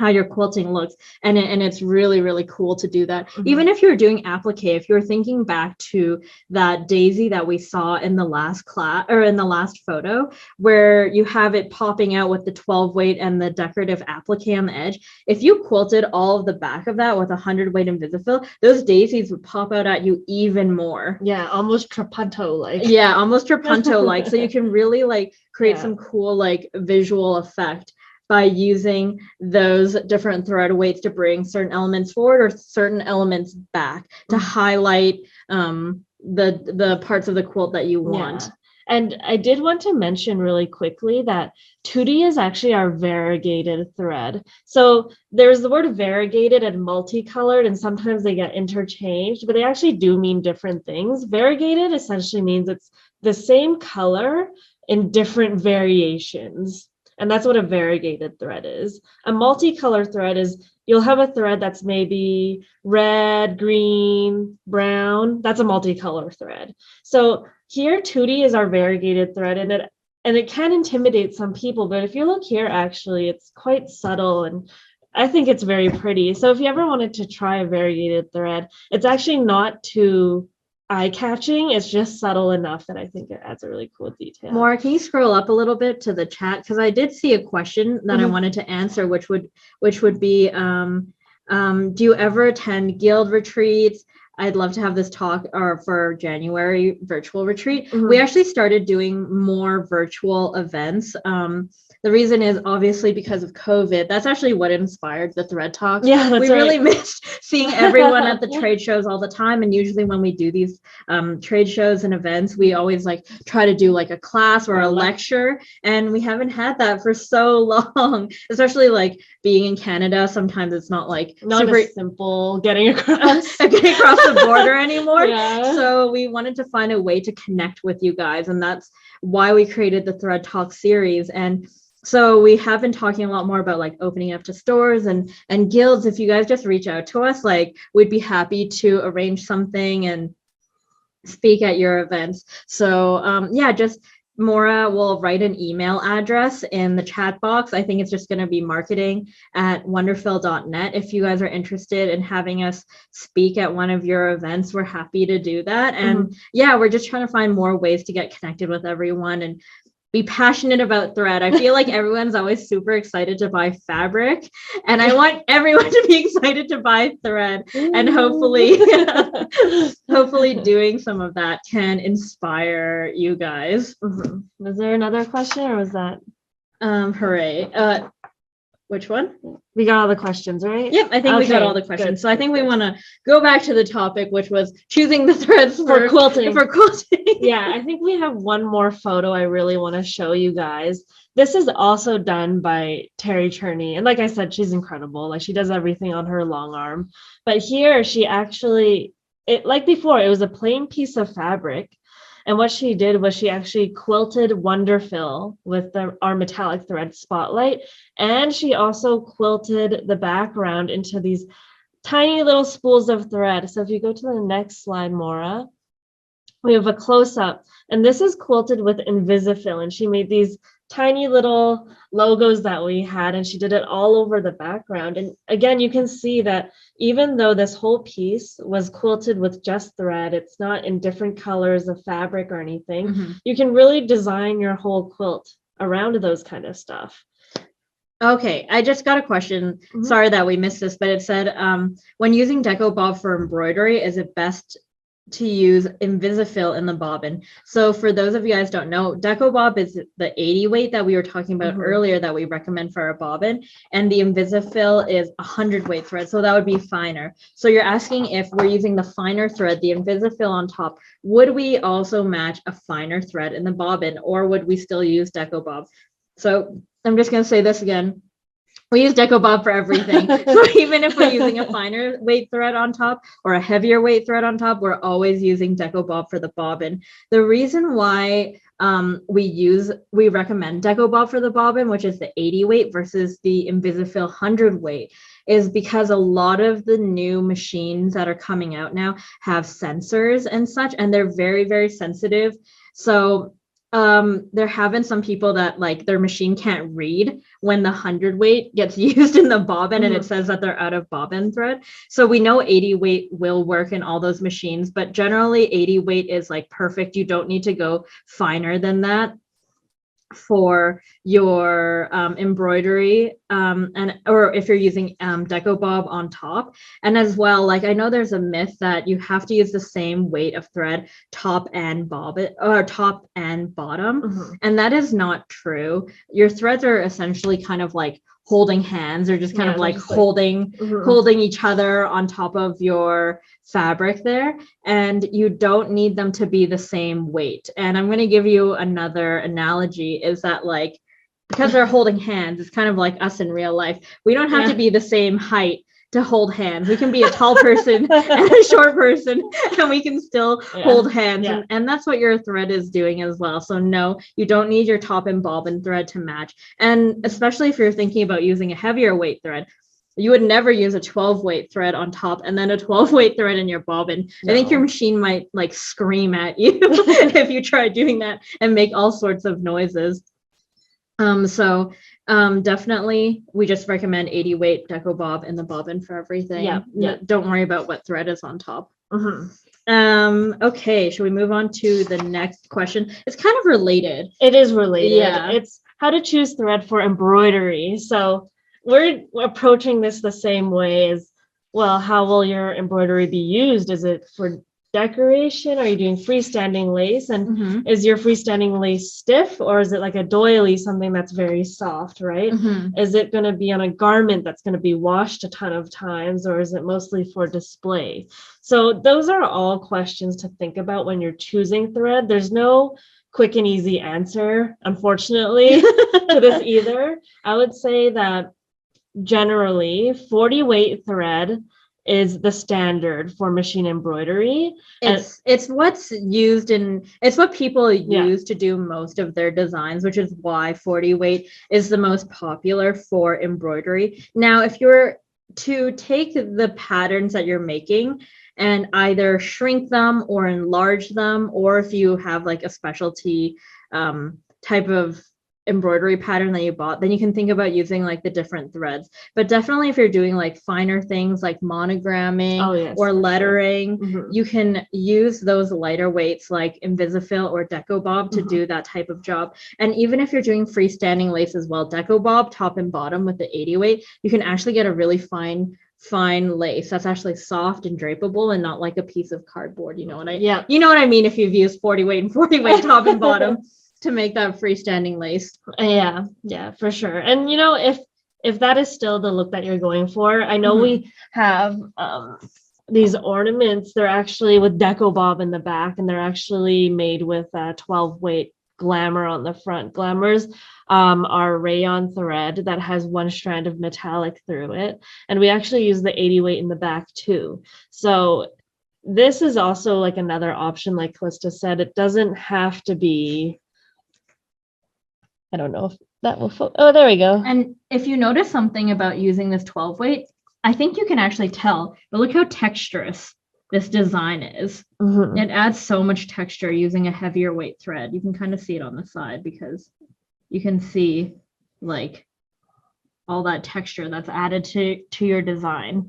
Speaker 1: how your quilting looks, and it's really, really cool to do that.
Speaker 2: Mhm.
Speaker 1: Even if you're doing applique, if you're thinking back to that daisy that we saw in the last class or in the last photo, where you have it popping out with the 12 weight and the decorative applique on the edge, if you quilted all of the back of that with 100 weight Invisifil, those daisies would pop out at you even more.
Speaker 2: Yeah, almost trapunto like.
Speaker 1: Yeah, almost trapunto like. So you can really like create
Speaker 2: Yeah.
Speaker 1: some cool like visual effect by using those different thread weights to bring certain elements forward or certain elements back to highlight the parts of the quilt that you want.
Speaker 2: Yeah. And I did want to mention really quickly that 2D is actually our variegated thread. So there's the word variegated and multicolored, and sometimes they get interchanged, but they actually do mean different things. Variegated essentially means it's the same color in different variations. And that's what a variegated thread is. A multicolor thread is you'll have a thread that's maybe red, green, brown. That's a multicolor thread. So here 2D is our variegated thread, and it can intimidate some people, but if you look here, actually, it's quite subtle, and I think it's very pretty. So if you ever wanted to try a variegated thread, it's actually not too eye-catching. It's just subtle enough that I think it adds a really cool detail.
Speaker 1: Maura, can you scroll up a little bit to the chat? Because I did see a question that I wanted to answer, which would be, do you ever attend guild retreats? I'd love to have this talk or for January virtual retreat. We actually started doing more virtual events. The reason is obviously because of COVID. That's actually what inspired the Thread Talks.
Speaker 2: Yeah, that's
Speaker 1: we really missed seeing everyone at the trade shows all the time. And usually when we do these trade shows and events, we always like try to do like a class or a lecture. And we haven't had that for so long, especially like being in Canada. Sometimes it's not like
Speaker 2: super simple getting across
Speaker 1: the border anymore.
Speaker 2: Yeah.
Speaker 1: So we wanted to find a way to connect with you guys. And that's why we created the Thread Talk series. And so we have been talking a lot more about like opening up to stores and guilds. If you guys just reach out to us, like we'd be happy to arrange something and speak at your events. So yeah, just Maura will write an email address in the chat box. I think it's just going to be marketing@wonderfil.net. If you guys are interested in having us speak at one of your events, we're happy to do that. And yeah, we're just trying to find more ways to get connected with everyone and be passionate about thread. I feel like everyone's always super excited to buy fabric, and I want everyone to be excited to buy thread. And hopefully doing some of that can inspire you guys.
Speaker 2: Was there another question, or was that?
Speaker 1: Hooray. Which one?
Speaker 2: We got all the questions, right?
Speaker 1: Yep, I think we got all the questions. Good. So I think we want to go back to the topic, which was choosing the threads
Speaker 2: for quilting.
Speaker 1: For quilting.
Speaker 2: Yeah, I think we have one more photo I really want to show you guys. This is also done by Terry Cherney. And like I said, she's incredible. Like she does everything on her long arm. But here she actually, like before, it was a plain piece of fabric. And what she did was she actually quilted WonderFil with our metallic thread Spotlight. And she also quilted the background into these tiny little spools of thread. So if you go to the next slide, Maura, we have a close-up. And this is quilted with Invisifil. And she made these tiny little logos that we had, and she did it all over the background. And again, you can see that even though this whole piece was quilted with just thread, it's not in different colors of fabric or anything. You can really design your whole quilt around those kind of stuff.
Speaker 1: Okay, I just got a question. Sorry that we missed this, but it said, when using Deco Bob for embroidery, is it best to use Invisifil in the bobbin? So for those of you guys don't know, Deco Bob is the 80 weight that we were talking about earlier that we recommend for a bobbin, and the Invisifil is 100 weight thread, so that would be finer. So you're asking if we're using the finer thread, the Invisifil on top, would we also match a finer thread in the bobbin, or would we still use Deco Bob? So I'm just going to say this again. We use Deco Bob for everything. So even if we're using a finer weight thread on top or a heavier weight thread on top, we're always using Deco Bob for the bobbin. The reason why we recommend Deco Bob for the bobbin, which is the 80 weight versus the Invisifil 100 weight, is because a lot of the new machines that are coming out now have sensors and such, and they're very, very sensitive. So there have been some people that like their machine can't read when the 100 weight gets used in the bobbin and it says that they're out of bobbin thread. So we know 80 weight will work in all those machines, but generally 80 weight is like perfect. You don't need to go finer than that for your embroidery or if you're using deco bob on top. And as well, like I know there's a myth that you have to use the same weight of thread top and bobbin or top and bottom, and that is not true. Your threads are essentially kind of like holding hands or just kind of like holding each other on top of your fabric there, and you don't need them to be the same weight. And I'm going to give you another analogy is that like because they're holding hands, it's kind of like us in real life. We don't have to be the same height to hold hands. We can be a tall person and a short person and we can still hold hands. And that's what your thread is doing as well. So no, you don't need your top and bobbin thread to match. And especially if you're thinking about using a heavier weight thread, you would never use a 12 weight thread on top and then a 12 weight thread in your bobbin. No. I think your machine might like scream at you if you try doing that and make all sorts of noises. Definitely we just recommend 80 weight deco bob in the bobbin for everything. Don't worry about what thread is on top. Okay, should we move on to the next question? It's kind of related.
Speaker 2: It is related. It's how to choose thread for embroidery. So we're approaching this the same way as well. How will your embroidery be used? Is it for decoration? Are you doing freestanding lace? And is your freestanding lace stiff or is it like a doily, something that's very soft, right? Is it going to be on a garment that's going to be washed a ton of times, or is it mostly for display? So those are all questions to think about when you're choosing thread. There's no quick and easy answer, unfortunately, to this either. I would say that generally 40 weight thread is the standard for machine embroidery.
Speaker 1: It's what's used in, it's what people use to do most of their designs, which is why 40 weight is the most popular for embroidery. Now, if you're to take the patterns that you're making and either shrink them or enlarge them, or if you have like a specialty type of embroidery pattern that you bought, then you can think about using like the different threads. But definitely if you're doing like finer things like monogramming or lettering, you can use those lighter weights like Invisifil or Deco Bob to do that type of job. And even if you're doing freestanding lace as well, Deco Bob top and bottom with the 80 weight, you can actually get a really fine lace that's actually soft and drapable and not like a piece of cardboard. You know what I mean if you've used 40 weight and 40 weight top and bottom to make that freestanding lace.
Speaker 2: Yeah, for sure. And you know, if that is still the look that you're going for, I know we have these ornaments. They're actually with Deco Bob in the back, and they're actually made with 12 weight GlaMore on the front. GlaMore's are rayon thread that has one strand of metallic through it, and we actually use the 80 weight in the back too. So this is also like another option, like Calista said. It doesn't have to be, I don't know if that will, oh, there we go.
Speaker 1: And if you notice something about using this 12 weight, I think you can actually tell, but look how texturous this design is. It adds so much texture using a heavier weight thread. You can kind of see it on the side because you can see like all that texture that's added to your design.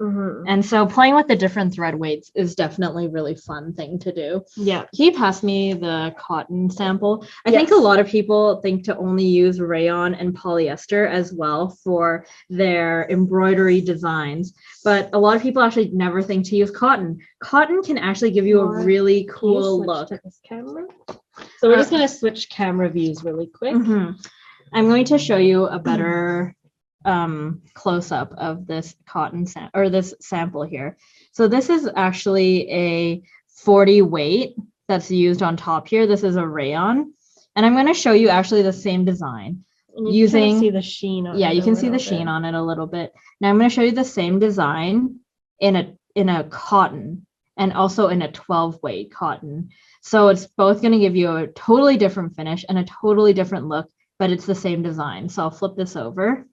Speaker 1: And so playing with the different thread weights is definitely a really fun thing to do. Can you pass me the cotton sample? I think a lot of people think to only use rayon and polyester as well for their embroidery designs, but a lot of people actually never think to use cotton. Cotton can actually give you a really cool look.
Speaker 2: This camera? So we're just going to switch camera views really quick.
Speaker 1: I'm going to show you a better close-up of this cotton this sample here. So this is actually a 40 weight that's used on top here. This is a rayon, and I'm going to show you actually the same design using,
Speaker 2: see the sheen on
Speaker 1: you can see the sheen on it a little bit. Now I'm going to show you the same design in a cotton and also in a 12 weight cotton. So it's both going to give you a totally different finish and a totally different look, but it's the same design. So I'll flip this over.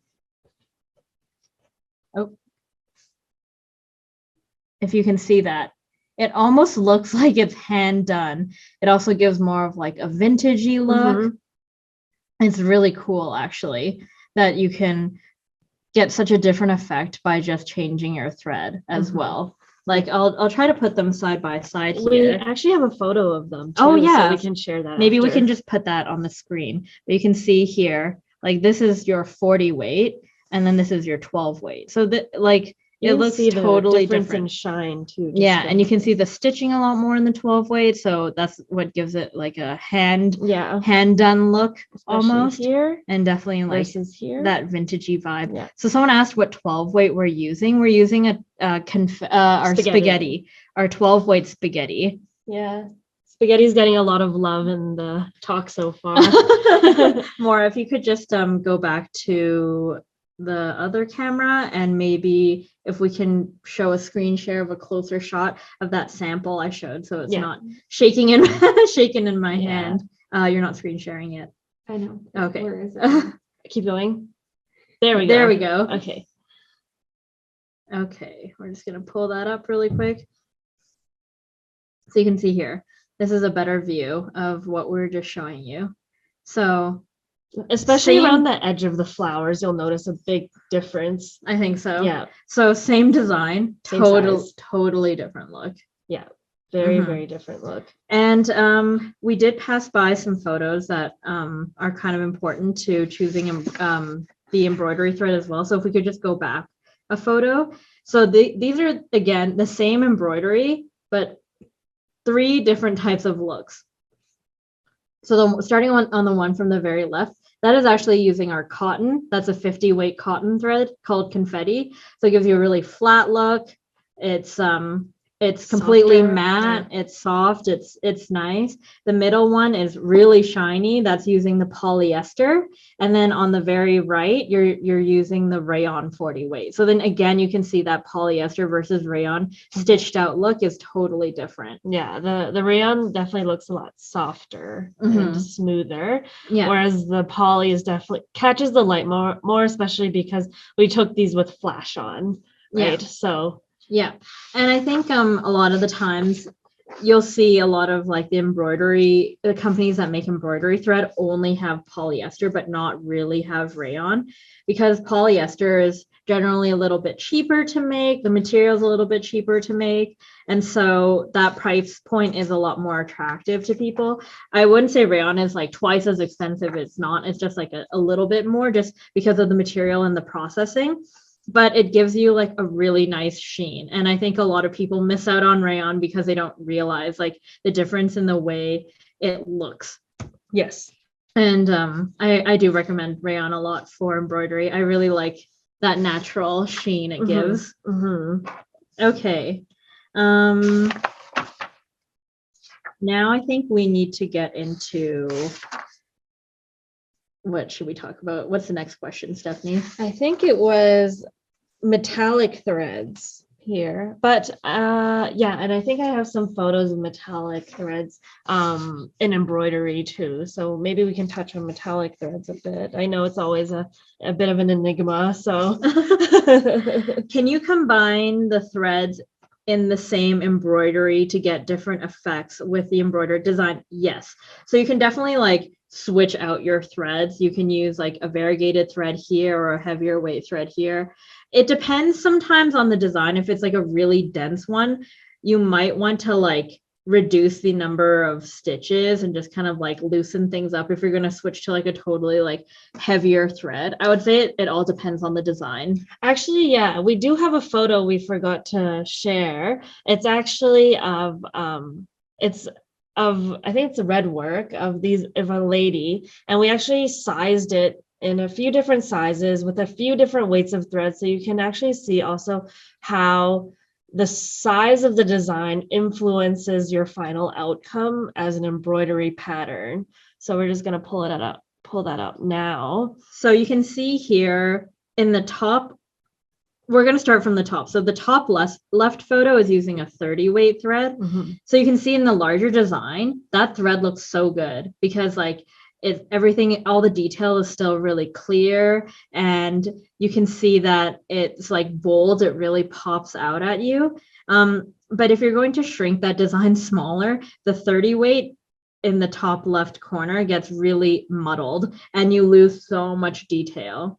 Speaker 1: If you can see that, it almost looks like it's hand done. It also gives more of like a vintagey look. It's really cool, actually, that you can get such a different effect by just changing your thread as well. Like I'll try to put them side by side here.
Speaker 2: We actually have a photo of them too,
Speaker 1: oh yeah,
Speaker 2: so we can share that.
Speaker 1: Maybe we
Speaker 2: after.
Speaker 1: can just put that on the screen. But you can see here, like this is your 40 weight, and then this is your 12 weight. So that like
Speaker 2: you
Speaker 1: it looks
Speaker 2: see
Speaker 1: totally
Speaker 2: the difference
Speaker 1: different.
Speaker 2: in shine too.
Speaker 1: Yeah, and you can see the stitching a lot more in the 12 weight, so that's what gives it like a hand done look. Especially almost
Speaker 2: here,
Speaker 1: and definitely like
Speaker 2: versus here,
Speaker 1: that vintagey vibe.
Speaker 2: Yeah.
Speaker 1: So someone asked what 12 weight we're using. We're using our spaghetti, our 12 weight spaghetti.
Speaker 2: Yeah. Spaghetti's getting a lot of love in the talk so far.
Speaker 1: More, if you could just go back to the other camera, and maybe if we can show a screen share of a closer shot of that sample I showed, so it's not shaking in my hand. You're not screen sharing yet.
Speaker 2: I know.
Speaker 1: Okay.
Speaker 2: Where is it? Keep going. There we go.
Speaker 1: There we go.
Speaker 2: Okay.
Speaker 1: Okay, we're just gonna pull that up really quick. So you can see here, this is a better view of what we're just showing you. So
Speaker 2: especially around the edge of the flowers, you'll notice a big difference.
Speaker 1: I think so.
Speaker 2: Yeah.
Speaker 1: So same design, totally different look.
Speaker 2: Yeah. Very, very different look.
Speaker 1: And we did pass by some photos that are kind of important to choosing the embroidery thread as well. So if we could just go back a photo. So these are, again, the same embroidery, but 3 different types of looks. So starting on the one from the very left, that is actually using our cotton. That's a 50 weight cotton thread called confetti. So it gives you a really flat look. It's completely matte. It's soft. It's nice. The middle one is really shiny. That's using the polyester. And then on the very right, you're using the Rayon 40 weight. So then again, you can see that polyester versus Rayon stitched out look is totally different.
Speaker 2: Yeah, the Rayon definitely looks a lot softer and smoother. Yeah. Whereas the poly is definitely catches the light more, especially because we took these with flash on, right? Yeah. So
Speaker 1: yeah, and I think a lot of the times you'll see a lot of like the companies that make embroidery thread only have polyester, but not really have rayon, because polyester is generally a little bit cheaper to make. The material is a little bit cheaper to make. And so that price point is a lot more attractive to people. I wouldn't say rayon is like twice as expensive. It's not. It's just like a little bit more just because of the material and the processing. But it gives you like a really nice sheen. And I think a lot of people miss out on rayon because they don't realize like the difference in the way it looks.
Speaker 2: Yes.
Speaker 1: And I do recommend rayon a lot for embroidery. I really like that natural sheen it gives. Okay. Now I think we need to get into, what should we talk about? What's the next question, Stephanie?
Speaker 2: I think it was metallic threads here, but yeah, and I think I have some photos of metallic threads in embroidery too, so maybe we can touch on metallic threads a bit. I know it's always a bit of an enigma, so
Speaker 1: can you combine the threads in the same embroidery to get different effects with the embroidered design? Yes. So you can definitely like switch out your threads. You can use like a variegated thread here or a heavier weight thread here. It depends sometimes on the design. If it's like a really dense one, you might want to like reduce the number of stitches and just kind of like loosen things up if you're going to switch to like a totally like heavier thread. I would say it all depends on the design.
Speaker 2: Actually, yeah, we do have a photo we forgot to share. It's actually of I think it's a red work of a lady, and we actually sized it in a few different sizes with a few different weights of thread, so you can actually see also how the size of the design influences your final outcome as an embroidery pattern. So we're just going to pull that up now.
Speaker 1: So you can see here in the top, we're going to start from the top. So the top left photo is using a 30 weight thread. So you can see in the larger design, that thread looks so good because like everything, all the detail is still really clear, and you can see that it's like bold. It really pops out at you. But if you're going to shrink that design smaller, the 30 weight in the top left corner gets really muddled and you lose so much detail.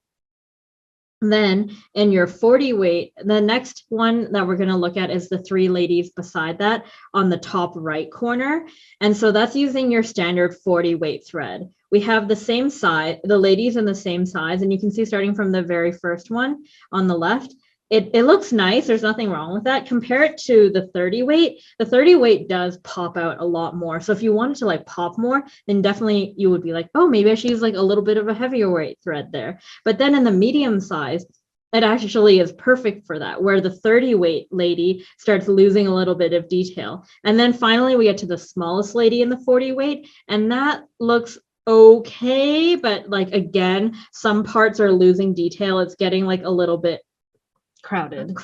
Speaker 1: Then in your 40 weight, the next one that we're going to look at is the 3 ladies beside that on the top right corner. And so that's using your standard 40 weight thread. We have the same size, the ladies in the same size, and you can see starting from the very first one on the left, it looks nice. There's nothing wrong with that. Compare it to the 30 weight. The 30 weight does pop out a lot more. So if you wanted to like pop more, then definitely you would be like, oh, maybe I should use like a little bit of a heavier weight thread there. But then in the medium size, it actually is perfect for that, where the 30 weight lady starts losing a little bit of detail. And then finally we get to the smallest lady in the 40 weight, and that looks okay. But like, again, some parts are losing detail. It's getting like a little bit crowded.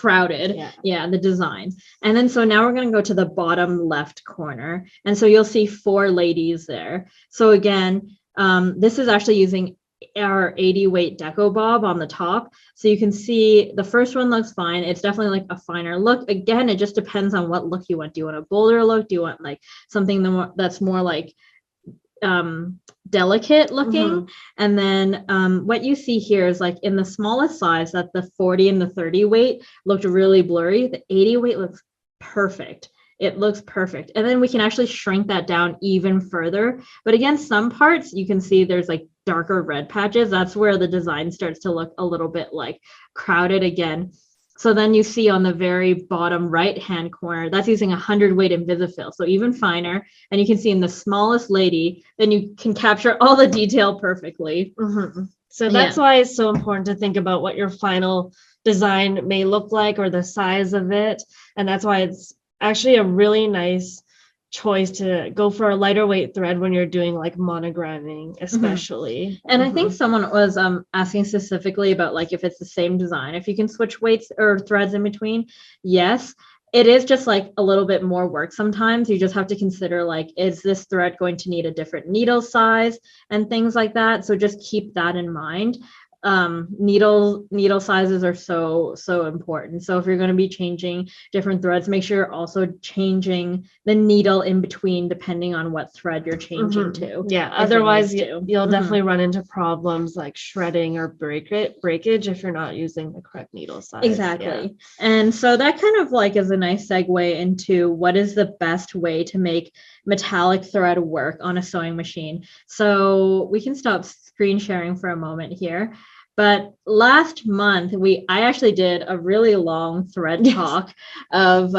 Speaker 1: Yeah, the design. And then so now we're going to go to the bottom left corner, and so you'll see 4 ladies there. So again, this is actually using our 80 weight deco bob on the top, so you can see the first one looks fine. It's definitely like a finer look. Again, it just depends on what look you want. Do you want a bolder look? Do you want like something that's more like delicate looking? And then what you see here is like in the smallest size, that the 40 and the 30 weight looked really blurry. The 80 weight looks perfect. It looks perfect. And then we can actually shrink that down even further. But again, some parts you can see there's like darker red patches. That's where the design starts to look a little bit like crowded again. So then you see on the very bottom right-hand corner, that's using 100 weight Invisifil, so even finer. And you can see in the smallest lady, then you can capture all the detail perfectly.
Speaker 2: So that's why it's so important to think about what your final design may look like or the size of it. And that's why it's actually a really nice choice to go for a lighter weight thread when you're doing like monogramming, especially.
Speaker 1: And I think someone was asking specifically about like if it's the same design, if you can switch weights or threads in between. Yes, it is just like a little bit more work sometimes. You just have to consider like, is this thread going to need a different needle size and things like that. So just keep that in mind. Needle sizes are so important. So if you're going to be changing different threads, make sure you're also changing the needle in between depending on what thread you're changing to.
Speaker 2: Yeah, otherwise you'll definitely run into problems like shredding or breakage if you're not using the correct needle size.
Speaker 1: Exactly. And so that kind of like is a nice segue into what is the best way to make metallic thread work on a sewing machine. So we can stop screen sharing for a moment here. But last month, I actually did a really long thread talk of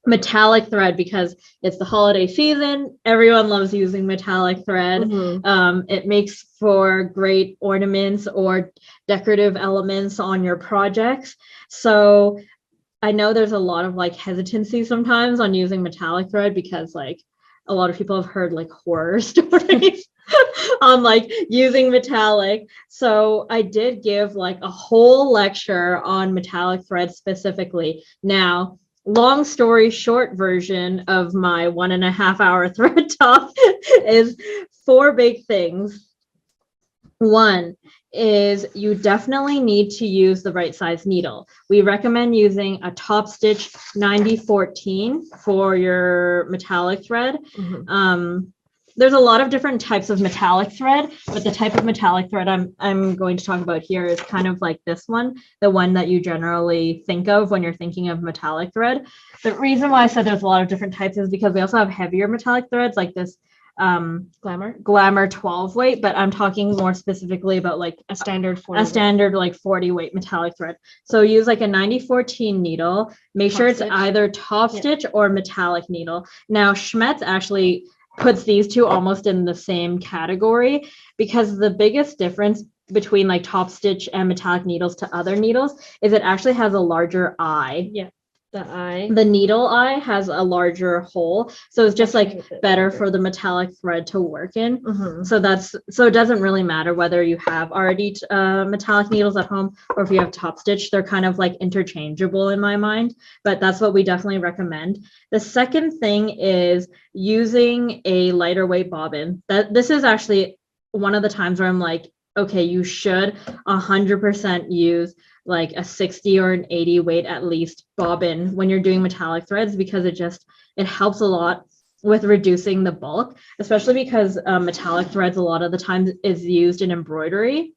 Speaker 1: metallic thread, because it's the holiday season. Everyone loves using metallic thread. It makes for great ornaments or decorative elements on your projects. So I know there's a lot of like hesitancy sometimes on using metallic thread, because like a lot of people have heard like horror stories on like using metallic. So I did give like a whole lecture on metallic thread specifically. Now, long story short version of my 1.5 hour thread talk is 4 big things. One is you definitely need to use the right size needle. We recommend using a top stitch 90-14 for your metallic thread. There's a lot of different types of metallic thread, but the type of metallic thread I'm going to talk about here is kind of like this one, the one that you generally think of when you're thinking of metallic thread. The reason why I said there's a lot of different types is because we also have heavier metallic threads like this GlaMore 12 weight, but I'm talking more specifically about like
Speaker 2: a standard 40
Speaker 1: like 40 weight metallic thread. So use like a 90-14 needle. Make sure it's either top stitch or metallic needle. Now Schmetz actually puts these two almost in the same category, because the biggest difference between like top stitch and metallic needles to other needles is it actually has a larger eye. the needle eye has a larger hole, so it's just like better for the metallic thread to work in. So it doesn't really matter whether you have already metallic needles at home or if you have top stitch. They're kind of like interchangeable in my mind, but that's what we definitely recommend. The second thing is using a lighter weight bobbin. This is actually one of the times where I'm like, okay, you should 100% use like a 60 or an 80 weight at least bobbin when you're doing metallic threads, because it helps a lot with reducing the bulk, especially because metallic threads a lot of the times is used in embroidery.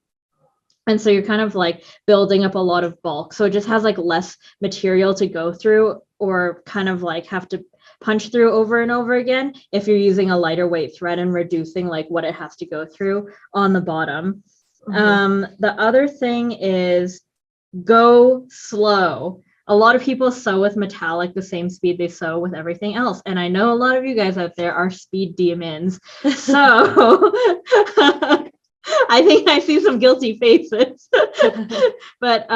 Speaker 1: And so you're kind of like building up a lot of bulk. So it just has like less material to go through or kind of like have to punch through over and over again if you're using a lighter weight thread and reducing like what it has to go through on the bottom. The other thing is go slow. A lot of people sew with metallic the same speed they sew with everything else. And I know a lot of you guys out there are speed demons. So I think I see some guilty faces. But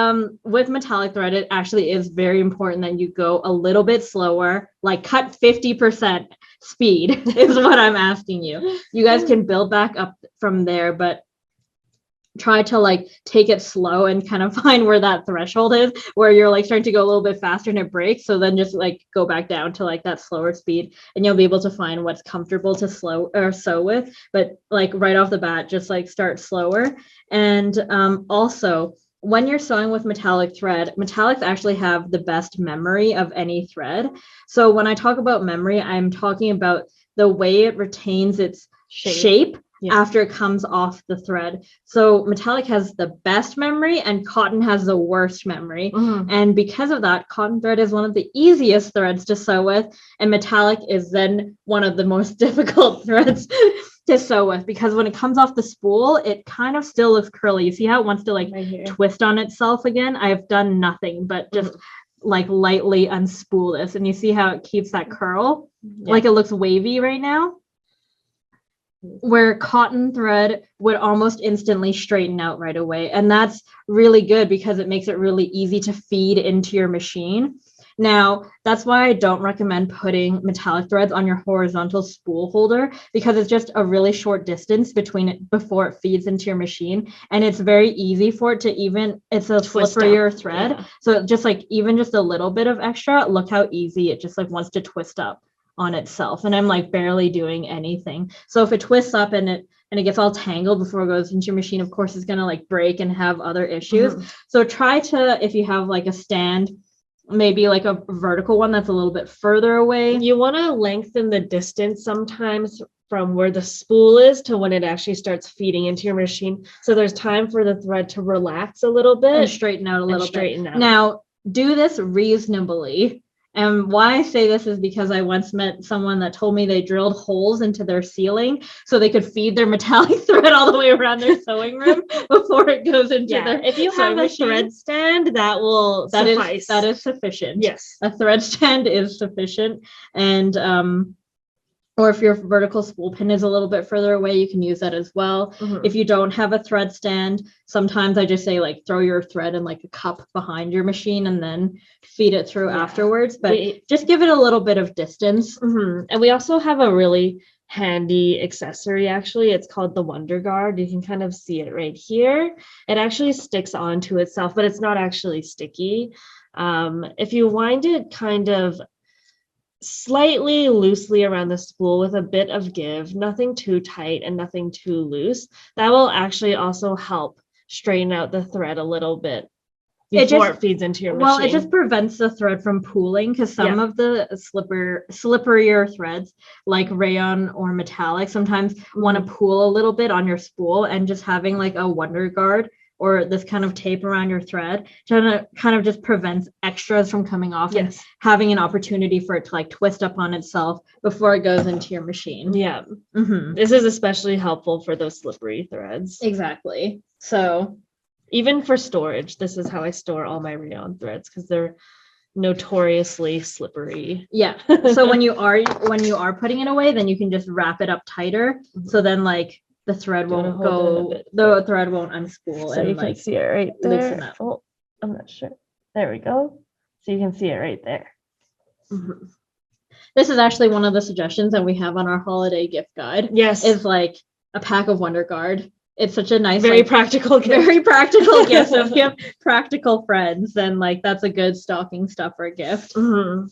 Speaker 1: with metallic thread, it actually is very important that you go a little bit slower, like cut 50% speed is what I'm asking you. You guys can build back up from there, but try to like take it slow and kind of find where that threshold is where you're like starting to go a little bit faster and it breaks. So then just like go back down to like that slower speed and you'll be able to find what's comfortable to slow or sew with. But like right off the bat, just like start slower. And also when you're sewing with metallic thread, metallics actually have the best memory of any thread. So when I talk about memory, I'm talking about the way it retains its shape. After it comes off the thread. So metallic has the best memory and cotton has the worst memory. And because of that, cotton thread is one of the easiest threads to sew with, and metallic is then one of the most difficult threads to sew with, because when it comes off the spool, it kind of still looks curly. You see how it wants to like twist on itself again? I have done nothing but just like lightly unspool this, and you see how it keeps that curl? Like it looks wavy right now. Where cotton thread would almost instantly straighten out right away. And that's really good because it makes it really easy to feed into your machine. Now, that's why I don't recommend putting metallic threads on your horizontal spool holder, because it's just a really short distance between it before it feeds into your machine. And it's very easy for it to it's a slipperier thread. So just like even just a little bit of extra, look how easy it just like wants to twist up on itself, and I'm like barely doing anything. So if it twists up and it gets all tangled before it goes into your machine, of course it's gonna like break and have other issues. So try to, if you have like a stand, maybe like a vertical one that's a little bit further away.
Speaker 2: You want to lengthen the distance sometimes from where the spool is to when it actually starts feeding into your machine, so there's time for the thread to relax a little bit
Speaker 1: and straighten out a little bit. Now do this reasonably. And why I say this is because I once met someone that told me they drilled holes into their ceiling so they could feed their metallic thread all the way around their sewing room before it goes into their
Speaker 2: if you have a thread stand, that will suffice.
Speaker 1: That is sufficient.
Speaker 2: Yes.
Speaker 1: A thread stand is sufficient. And or if your vertical spool pin is a little bit further away, you can use that as well. If you don't have a thread stand, sometimes I just say like throw your thread in like a cup behind your machine and then feed it through afterwards. But just give it a little bit of distance.
Speaker 2: And we also have a really handy accessory, actually. It's called the Wonder Guard. You can kind of see it right here. It actually sticks onto itself, but it's not actually sticky. If you wind it kind of slightly loosely around the spool with a bit of give, nothing too tight and nothing too loose, that will actually also help straighten out the thread a little bit before it feeds into your machine.
Speaker 1: Well, it just prevents the thread from pooling, because some of the slipperier threads like rayon or metallic sometimes want to pool a little bit on your spool, and just having like a Wonder Guard or this kind of tape around your thread kind of just prevents extras from coming off and having an opportunity for it to like twist up on itself before it goes into your machine.
Speaker 2: This is especially helpful for those slippery threads.
Speaker 1: Exactly. So
Speaker 2: even for storage, this is how I store all my rayon threads, because they're notoriously slippery.
Speaker 1: So when you are putting it away, then you can just wrap it up tighter. So then like the thread won't the thread won't unspool,
Speaker 2: so
Speaker 1: and
Speaker 2: you
Speaker 1: like
Speaker 2: can see it right there.
Speaker 1: loosen up.
Speaker 2: Oh, I'm not sure. There we go. So you can see it right there.
Speaker 1: Mhm. This is actually one of the suggestions that we have on our holiday gift guide.
Speaker 2: Yes.
Speaker 1: Is like a pack of Wonder Guard. It's such a nice,
Speaker 2: Very
Speaker 1: like,
Speaker 2: practical gift.
Speaker 1: very practical gift. So if you have practical friends, then like that's a good stocking stuffer gift.
Speaker 2: For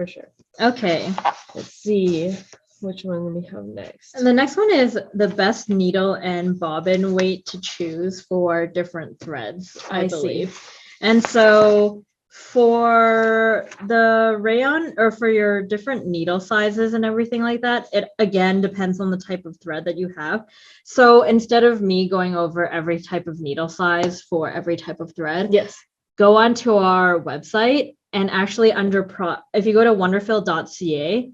Speaker 2: sure.
Speaker 1: Okay.
Speaker 2: Let's see which one we have next.
Speaker 1: And the next one is the best needle and bobbin weight to choose for different threads, I believe. And so for the rayon, or for your different needle sizes and everything like that, it again depends on the type of thread that you have. So instead of me going over every type of needle size for every type of thread,
Speaker 2: Yes,
Speaker 1: go onto our website and actually if you go to wonderfil.ca,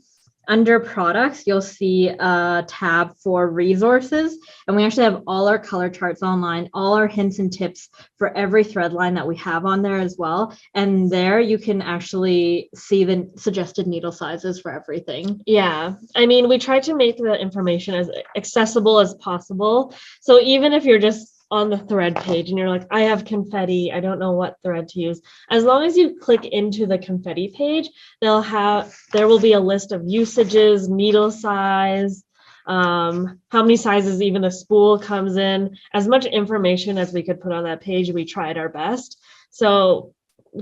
Speaker 1: under products, you'll see a tab for resources, and we actually have all our color charts online, all our hints and tips for every thread line that we have on there as well. And there you can actually see the suggested needle sizes for everything.
Speaker 2: Yeah, I mean, we try to make the information as accessible as possible. So even if you're just on the thread page and you're like, I have confetti, I don't know what thread to use, as long as you click into the confetti page, there will be a list of usages, needle size, how many sizes even the spool comes in, as much information as we could put on that page. We tried our best. So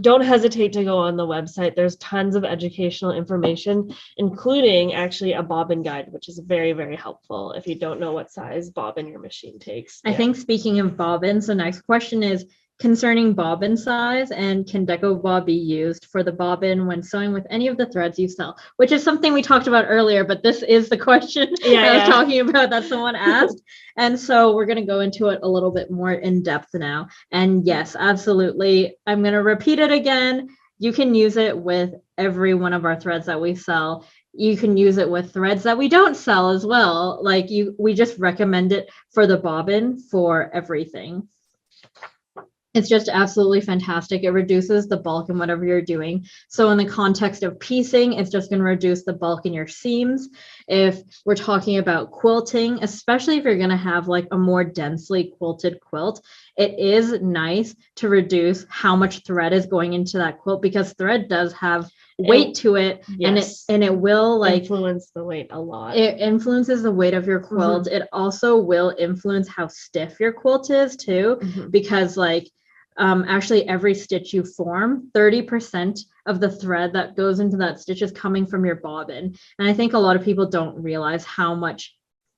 Speaker 2: don't hesitate to go on the website. There's tons of educational information, including actually a bobbin guide, which is very, very helpful if you don't know what size bobbin your machine takes.
Speaker 1: I think speaking of bobbins, the next question is concerning bobbin size, and can deco bob be used for the bobbin when sewing with any of the threads you sell, which is something we talked about earlier, but this is the question I was talking about that someone asked. And so we're going to go into it a little bit more in depth now. And yes, absolutely. I'm going to repeat it again. You can use it with every one of our threads that we sell. You can use it with threads that we don't sell as well. Like we just recommend it for the bobbin for everything. It's just absolutely fantastic. It reduces the bulk in whatever you're doing. So in the context of piecing, it's just going to reduce the bulk in your seams. If we're talking about quilting, especially if you're going to have like a more densely quilted quilt, it is nice to reduce how much thread is going into that quilt, because thread does have weight to it. Yes. and it will like
Speaker 2: influence the weight a lot.
Speaker 1: It influences the weight of your quilt. It also will influence how stiff your quilt is too, because like actually every stitch you form, 30% of the thread that goes into that stitch is coming from your bobbin. And I think a lot of people don't realize how much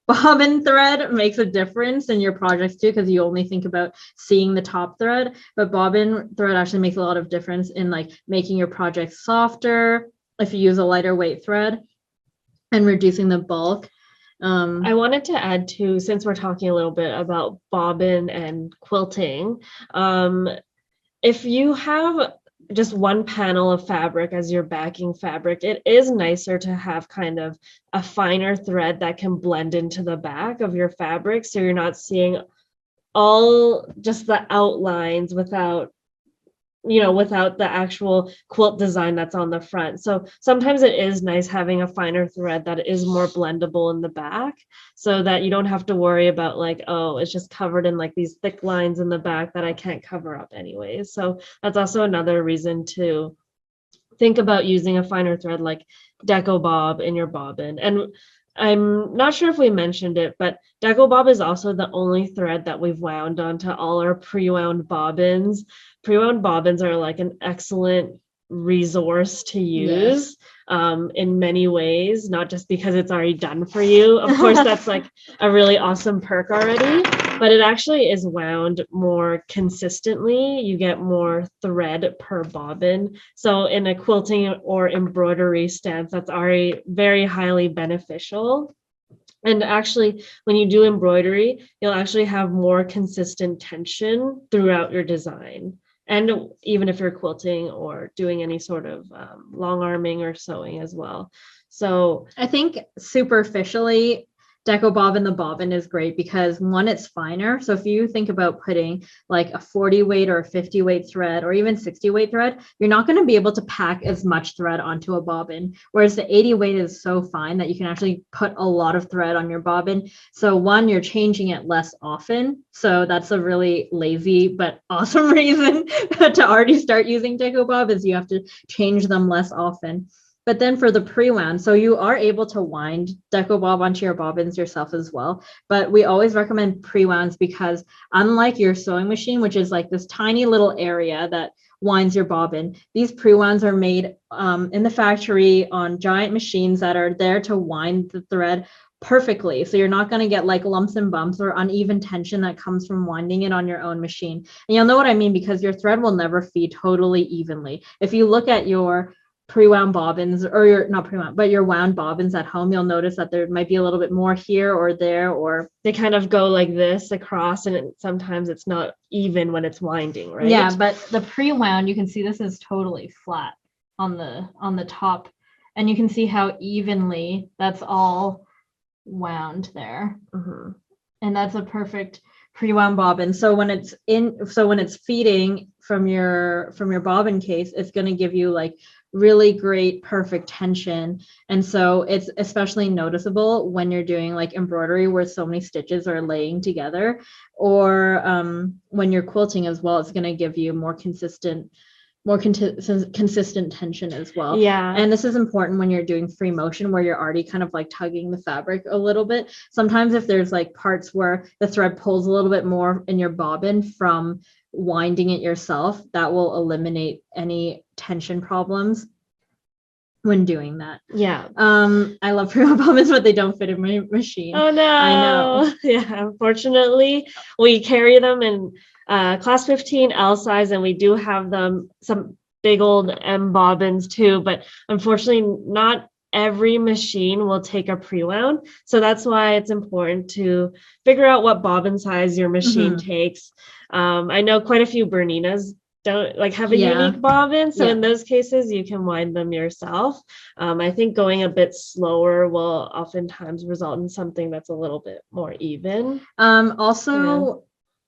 Speaker 1: bobbin thread makes a difference in your projects too, because you only think about seeing the top thread, but bobbin thread actually makes a lot of difference in like making your projects softer if you use a lighter weight thread, and reducing the bulk.
Speaker 2: I wanted to add too, since we're talking a little bit about bobbin and quilting, if you have just one panel of fabric as your backing fabric, it is nicer to have kind of a finer thread that can blend into the back of your fabric, so you're not seeing all just the outlines without the actual quilt design that's on the front. So sometimes it is nice having a finer thread that is more blendable in the back, so that you don't have to worry about like, oh, it's just covered in like these thick lines in the back that I can't cover up anyways. So that's also another reason to think about using a finer thread like Deco Bob in your bobbin. And I'm not sure if we mentioned it, but Deco Bob is also the only thread that we've wound onto all our pre-wound bobbins. Pre-wound bobbins are like an excellent resource to use in many ways, not just because it's already done for you. Of course, that's like a really awesome perk already, but it actually is wound more consistently. You get more thread per bobbin. So in a quilting or embroidery stance, that's already very highly beneficial. And actually, when you do embroidery, you'll actually have more consistent tension throughout your design. And even if you're quilting or doing any sort of long arming or sewing as well. So
Speaker 1: I think superficially, Deco Bobbin, the bobbin is great because one, it's finer. So if you think about putting like a 40 weight or a 50 weight thread or even 60 weight thread, you're not going to be able to pack as much thread onto a bobbin. Whereas the 80 weight is so fine that you can actually put a lot of thread on your bobbin. So one, you're changing it less often. So that's a really lazy but awesome reason to already start using Deco Bob is you have to change them less often. But then for the pre-wound, so you are able to wind Deco Bob onto your bobbins yourself as well. But we always recommend pre-wounds because unlike your sewing machine, which is like this tiny little area that winds your bobbin, these pre-wounds are made in the factory on giant machines that are there to wind the thread perfectly. So you're not going to get like lumps and bumps or uneven tension that comes from winding it on your own machine. And you'll know what I mean because your thread will never feed totally evenly. If you look at your pre-wound bobbins or your not pre-wound but your wound bobbins at home, you'll notice that there might be a little bit more here or there, or
Speaker 2: they kind of go like this across, and sometimes it's not even when it's winding, right?
Speaker 1: Yeah, but the pre-wound, you can see this is totally flat on the top, and you can see how evenly that's all wound there.
Speaker 2: Mm-hmm.
Speaker 1: And that's a perfect pre-wound bobbin. So when it's feeding from your bobbin case, it's going to give you like really great perfect tension. And so it's especially noticeable when you're doing like embroidery where so many stitches are laying together, or when you're quilting as well. It's going to give you more consistent tension as well.
Speaker 2: Yeah.
Speaker 1: And this is important when you're doing free motion where you're already kind of like tugging the fabric a little bit. Sometimes if there's like parts where the thread pulls a little bit more in your bobbin from winding it yourself, that will eliminate any tension problems when doing that.
Speaker 2: Yeah.
Speaker 1: I love pre-wound bobbins, but they don't fit in my machine.
Speaker 2: Oh no.
Speaker 1: I know.
Speaker 2: Yeah, unfortunately we carry them in class 15 L size, and we do have them some big old M bobbins too, but unfortunately not every machine will take a pre-wound. So that's why it's important to figure out what bobbin size your machine takes. I know quite a few Berninas don't like have a unique bobbin, so in those cases you can wind them yourself. I think going a bit slower will oftentimes result in something that's a little bit more even.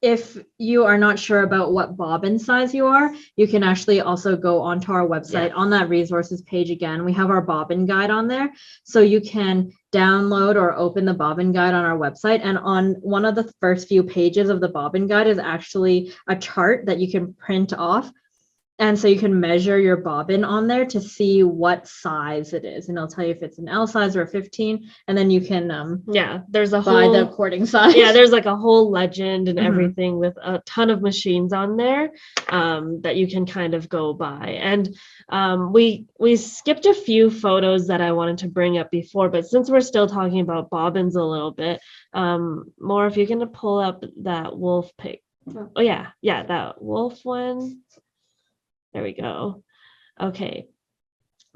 Speaker 1: If you are not sure about what bobbin size you are, you can actually also go onto our website. On that resources page again, we have our bobbin guide on there. So you can download or open the bobbin guide on our website. And on one of the first few pages of the bobbin guide is actually a chart that you can print off. And so you can measure your bobbin on there to see what size it is. And it'll tell you if it's an L size or a 15. And then you can
Speaker 2: there's a
Speaker 1: buy the according size.
Speaker 2: Yeah, there's like a whole legend and everything with a ton of machines on there that you can kind of go by. And we skipped a few photos that I wanted to bring up before, but since we're still talking about bobbins a little bit, more if you're gonna pull up that wolf pic. Oh yeah, that wolf one. There we go. Okay.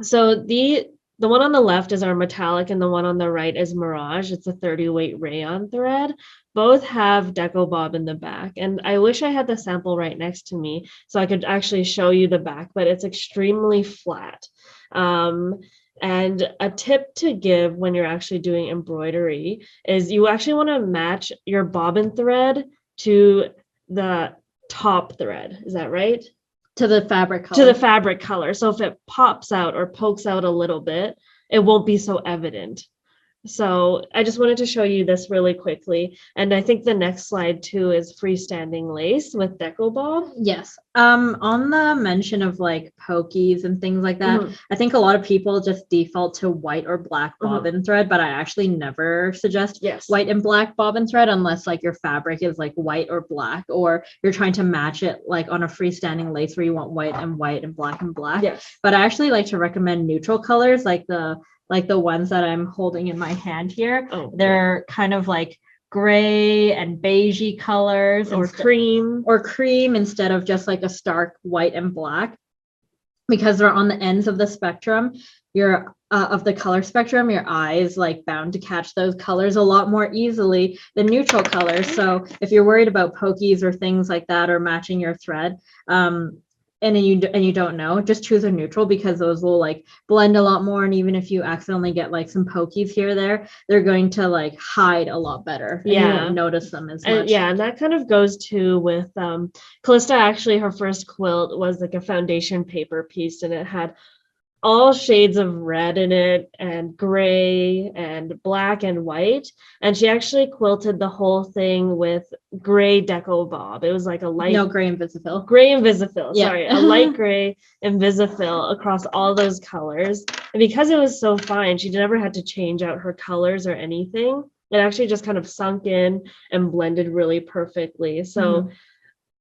Speaker 2: So the one on the left is our metallic and the one on the right is Mirage. It's a 30 weight rayon thread. Both have Deco Bob in the back. And I wish I had the sample right next to me so I could actually show you the back, but it's extremely flat. And a tip to give when you're actually doing embroidery is you actually want to match your bobbin thread to the top thread. Is that right?
Speaker 1: To the fabric color.
Speaker 2: To the fabric color. So if it pops out or pokes out a little bit, it won't be so evident. So I just wanted to show you this really quickly. And I think the next slide too is freestanding lace with Deco Bob.
Speaker 1: Yes. On the mention of like pokies and things like that, I think a lot of people just default to white or black bobbin thread, but I actually never suggest white and black bobbin thread unless like your fabric is like white or black, or you're trying to match it like on a freestanding lace where you want white and black and black.
Speaker 2: Yes.
Speaker 1: But I actually like to recommend neutral colors like the ones that I'm holding in my hand here. They're kind of like gray and beigey colors,
Speaker 2: or cream
Speaker 1: instead of just like a stark white and black, because they're on the ends of the spectrum. Of the color spectrum, your eye is like bound to catch those colors a lot more easily than neutral colors. So if you're worried about pokies or things like that or matching your thread, and you don't know, just choose a neutral, because those will like blend a lot more. And even if you accidentally get like some pokies here or there, they're going to like hide a lot better. And you won't notice them as much.
Speaker 2: And that kind of goes too with Calista. Actually, her first quilt was like a foundation paper piece, and it had all shades of red in it, and gray and black and white. And she actually quilted the whole thing with gray deco bob. It was like a light
Speaker 1: gray Invisifil.
Speaker 2: Sorry, a light gray Invisifil across all those colors. And because it was so fine, she never had to change out her colors or anything. It actually just kind of sunk in and blended really perfectly. So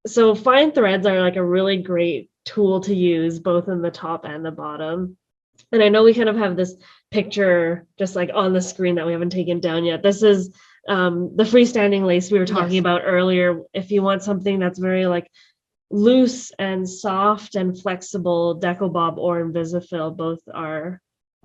Speaker 2: so fine threads are like a really great tool to use both in the top and the bottom. And I know we kind of have this picture just like on the screen that we haven't taken down yet. This is the freestanding lace we were talking about earlier. If you want something that's very like loose and soft and flexible, Deco Bob or Invisifil both are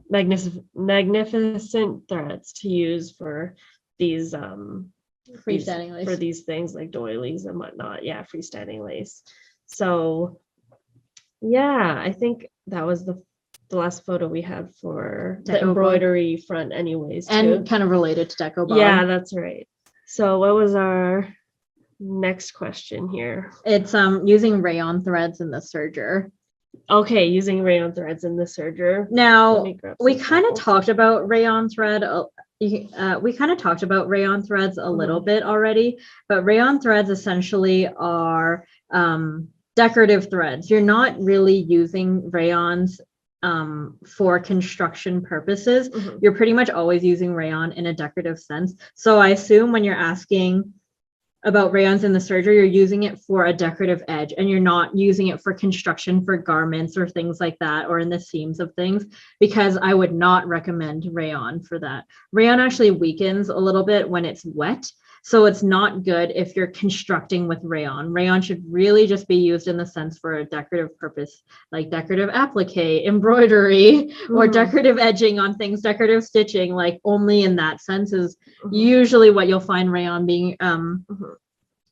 Speaker 2: magnificent threads to use for these
Speaker 1: freestanding lace,
Speaker 2: for these things like doilies and whatnot. Freestanding lace. So I think that was the last photo we had for the embroidery front anyways,
Speaker 1: and kind of related to Deco Bob.
Speaker 2: Yeah, that's right. So what was our next question here?
Speaker 1: It's using rayon threads in the serger.
Speaker 2: Okay, using rayon threads in the serger.
Speaker 1: Now we kind of talked about rayon thread. We kind of talked about rayon threads a little bit already, but rayon threads essentially are decorative threads. You're not really using rayons for construction purposes. You're pretty much always using rayon in a decorative sense. So I assume when you're asking about rayons in the serger, you're using it for a decorative edge, and you're not using it for construction for garments or things like that, or in the seams of things, because I would not recommend rayon for that. Rayon actually weakens a little bit when it's wet. So it's not good if you're constructing with rayon. Rayon should really just be used in the sense for a decorative purpose, like decorative applique, embroidery, or decorative edging on things, decorative stitching, like only in that sense is usually what you'll find rayon being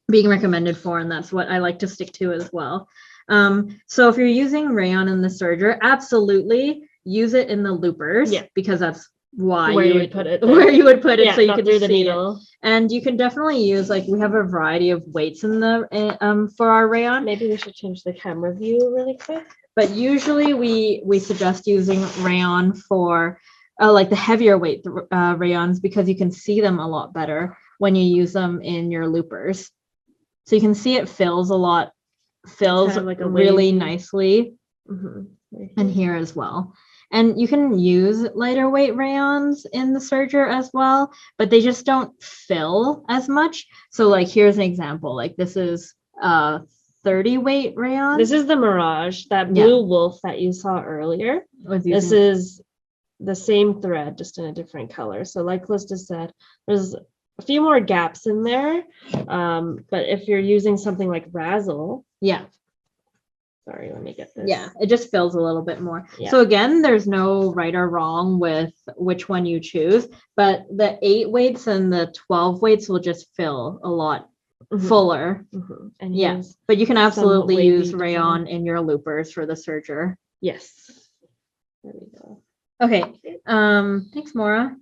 Speaker 1: recommended for. And that's what I like to stick to as well. So if you're using rayon in the serger, absolutely use it in the loopers, because that's where you would put it so you can
Speaker 2: through the
Speaker 1: see
Speaker 2: needle.
Speaker 1: It. And you can definitely use, like, we have a variety of weights in the for our rayon.
Speaker 2: Maybe we should change the camera view really quick.
Speaker 1: But usually we suggest using rayon for like the heavier weight rayons, because you can see them a lot better when you use them in your loopers. So you can see it fills like really nicely, and here as well. And you can use lighter weight rayons in the serger as well, but they just don't fill as much. So like, here's an example. Like, this is 30 weight rayon.
Speaker 2: This is the Mirage, that blue wolf that you saw earlier. This is the same thread, just in a different color. So like Calista said, there's a few more gaps in there. But if you're using something like Razzle, sorry, let me get this.
Speaker 1: It just fills a little bit more. So again, there's no right or wrong with which one you choose, but the 8 weights and the 12 weights will just fill a lot fuller. And but you can absolutely use rayon in your loopers for the serger.
Speaker 2: Yes. There we go.
Speaker 1: Okay. Thanks, Maura.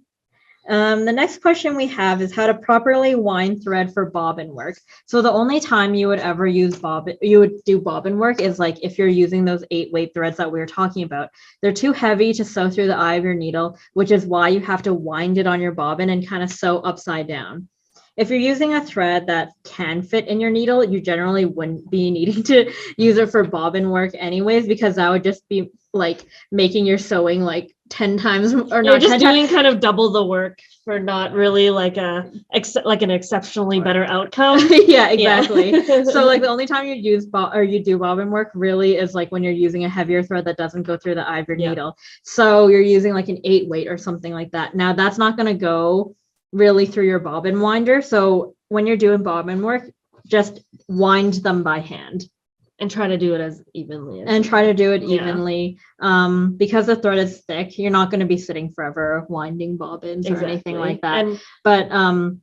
Speaker 1: The next question we have is how to properly wind thread for bobbin work. So the only time you would ever use do bobbin work is like if you're using those 8 weight threads that we were talking about. They're too heavy to sew through the eye of your needle, which is why you have to wind it on your bobbin and kind of sew upside down. If you're using a thread that can fit in your needle, you generally wouldn't be needing to use it for bobbin work anyways, because that would just be like making your sewing like 10 times or not.
Speaker 2: You're just doing kind of double the work for not really like an exceptionally better outcome.
Speaker 1: Yeah, exactly. So like the only time you use you do bobbin work really is like when you're using a heavier thread that doesn't go through the eye of your needle. So you're using like an 8 weight or something like that. Now that's not going to go really through your bobbin winder. So when you're doing bobbin work, just wind them by hand.
Speaker 2: And try to do it as evenly as
Speaker 1: and try to do it
Speaker 2: Yeah.
Speaker 1: evenly. Because the thread is thick, you're not going to be sitting forever winding bobbins or anything like that.
Speaker 2: And
Speaker 1: But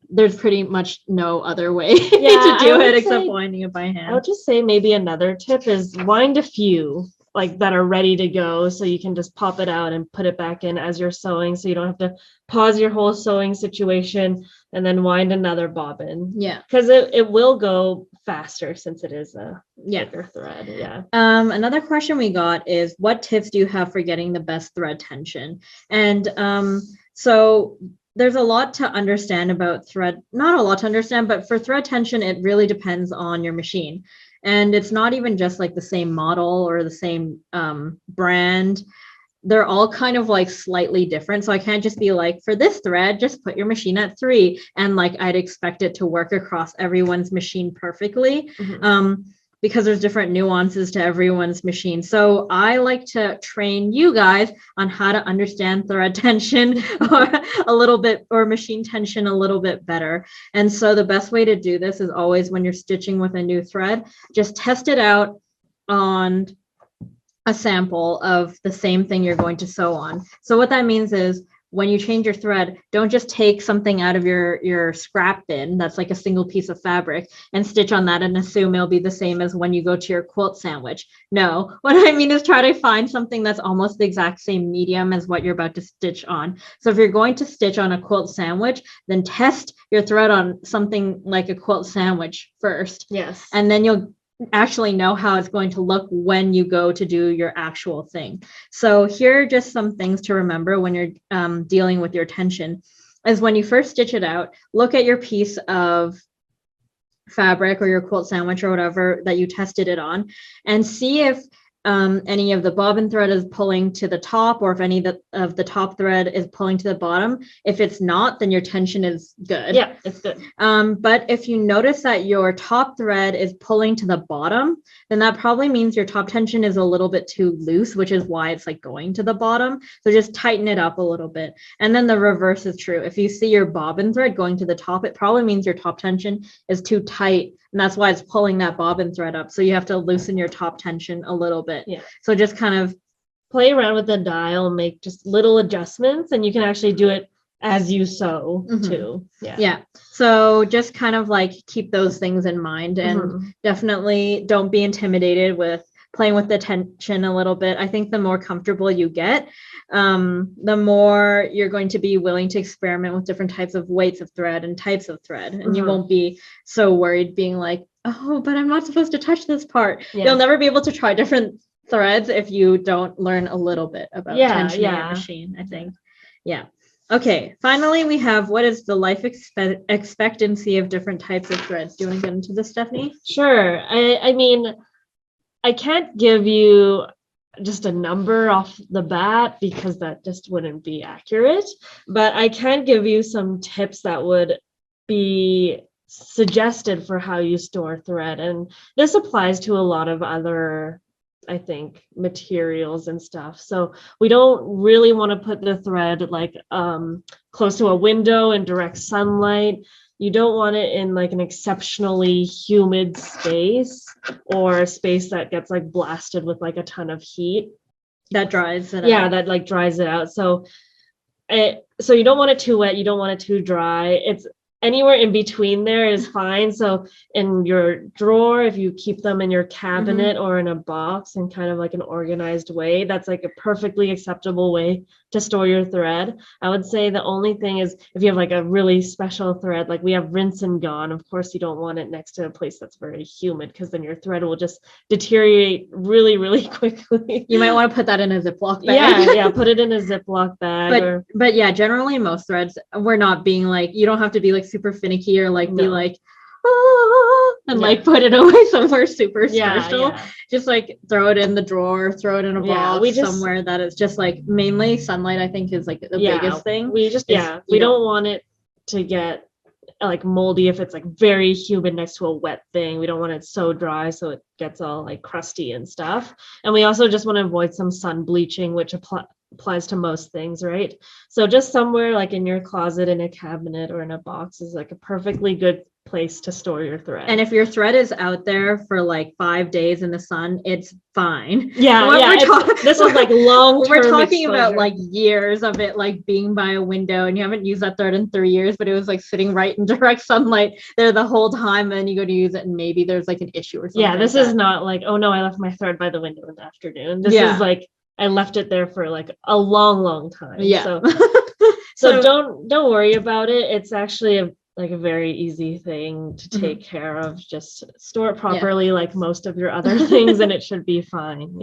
Speaker 1: there's pretty much no other way
Speaker 2: Yeah,
Speaker 1: to do
Speaker 2: I would
Speaker 1: it except
Speaker 2: say-
Speaker 1: winding it by
Speaker 2: I
Speaker 1: hand.
Speaker 2: would just say maybe another tip is wind a few like that are ready to go, so you can just pop it out and put it back in as you're sewing, so you don't have to pause your whole sewing situation and then wind another bobbin,
Speaker 1: Yeah.
Speaker 2: because it will go faster since it is a
Speaker 1: Yeah.
Speaker 2: thicker thread. Yeah.
Speaker 1: Another question we got is, what tips do you have for getting the best thread tension? And so there's a lot to understand about thread, not a lot to understand, but for thread tension, it really depends on your machine. And it's not even just like the same model or the same brand. They're all kind of like slightly different. So I can't just be like, for this thread, just put your machine at 3. And like, I'd expect it to work across everyone's machine perfectly.
Speaker 2: Mhm.
Speaker 1: Because there's different nuances to everyone's machine. So I like to train you guys on how to understand thread tension or a little bit, or machine tension a little bit better. And so the best way to do this is always when you're stitching with a new thread, just test it out on a sample of the same thing you're going to sew on. So what that means is, when you change your thread, don't just take something out of your scrap bin that's like a single piece of fabric and stitch on that and assume it'll be the same as when you go to your quilt sandwich. No, what I mean is try to find something that's almost the exact same medium as what you're about to stitch on. So if you're going to stitch on a quilt sandwich, then test your thread on something like a quilt sandwich first.
Speaker 2: Yes.
Speaker 1: And then you'll actually know how it's going to look when you go to do your actual thing. So here are just some things to remember when you're dealing with your tension. Is when you first stitch it out, look at your piece of fabric or your quilt sandwich or whatever that you tested it on, and see if any of the bobbin thread is pulling to the top, or if any of the top thread is pulling to the bottom. If it's not, then your tension is good.
Speaker 2: Yeah, it's good.
Speaker 1: But if you notice that your top thread is pulling to the bottom, then that probably means your top tension is a little bit too loose, which is why it's like going to the bottom. So just tighten it up a little bit. And then the reverse is true. If you see your bobbin thread going to the top, it probably means your top tension is too tight. And that's why it's pulling that bobbin thread up. So you have to loosen your top tension a little bit.
Speaker 2: Yeah.
Speaker 1: So just kind of
Speaker 2: play around with the dial, make just little adjustments, and you can actually do it as you sew too.
Speaker 1: Yeah. So just kind of like keep those things in mind, and definitely don't be intimidated with playing with the tension a little bit. I think the more comfortable you get, the more you're going to be willing to experiment with different types of weights of thread and types of thread. And you won't be so worried being like, oh, but I'm not supposed to touch this part.
Speaker 2: Yeah.
Speaker 1: You'll never be able to try different threads if you don't learn a little bit about tensioning your machine, I think. Yeah. Okay. Finally, we have, what is the life expectancy of different types of threads? Do you want to get into this, Stephanie?
Speaker 2: Sure. I mean, I can't give you just a number off the bat because that just wouldn't be accurate, but I can give you some tips that would be suggested for how you store thread. And this applies to a lot of other, I think, materials and stuff. So we don't really want to put the thread like close to a window in direct sunlight. You don't want it in like an exceptionally humid space, or a space that gets like blasted with like a ton of heat.
Speaker 1: That dries it out.
Speaker 2: Yeah, that like dries it out. So you don't want it too wet, you don't want it too dry. It's anywhere in between there is fine. So in your drawer, if you keep them in your cabinet or in a box in kind of like an organized way, that's like a perfectly acceptable way to store your thread. I would say the only thing is if you have like a really special thread, like we have rinse and gone, of course you don't want it next to a place that's very humid, because then your thread will just deteriorate really, really quickly.
Speaker 1: You might want to put that in a Ziploc bag.
Speaker 2: Yeah, put it in a Ziploc bag.
Speaker 1: But yeah, generally most threads, we're not being like, you don't have to be like super finicky or like be like, and like put it away somewhere super special. Just like throw it in the drawer, throw it in a box somewhere that is just like mainly sunlight, I think, is like the biggest thing.
Speaker 2: We don't want it to get like moldy if it's like very humid next to a wet thing. We don't want it so dry so it gets all like crusty and stuff. And we also just want to avoid some sun bleaching, which applies to most things, right? So just somewhere like in your closet, in a cabinet, or in a box is like a perfectly good place to store your thread.
Speaker 1: And if your thread is out there for like 5 days in the sun, it's fine.
Speaker 2: Yeah, this is like long term.
Speaker 1: We're talking about like years of it like being by a window, and you haven't used that thread in 3 years, but it was like sitting right in direct sunlight there the whole time, and then you go to use it and maybe there's like an issue or something.
Speaker 2: Yeah, this is not like, oh no, I left my thread by the window in the afternoon. This is like I left it there for like a long time.
Speaker 1: Yeah.
Speaker 2: So don't worry about it. It's actually a very easy thing to take care of. Just store it properly, like most of your other things, and it should be fine.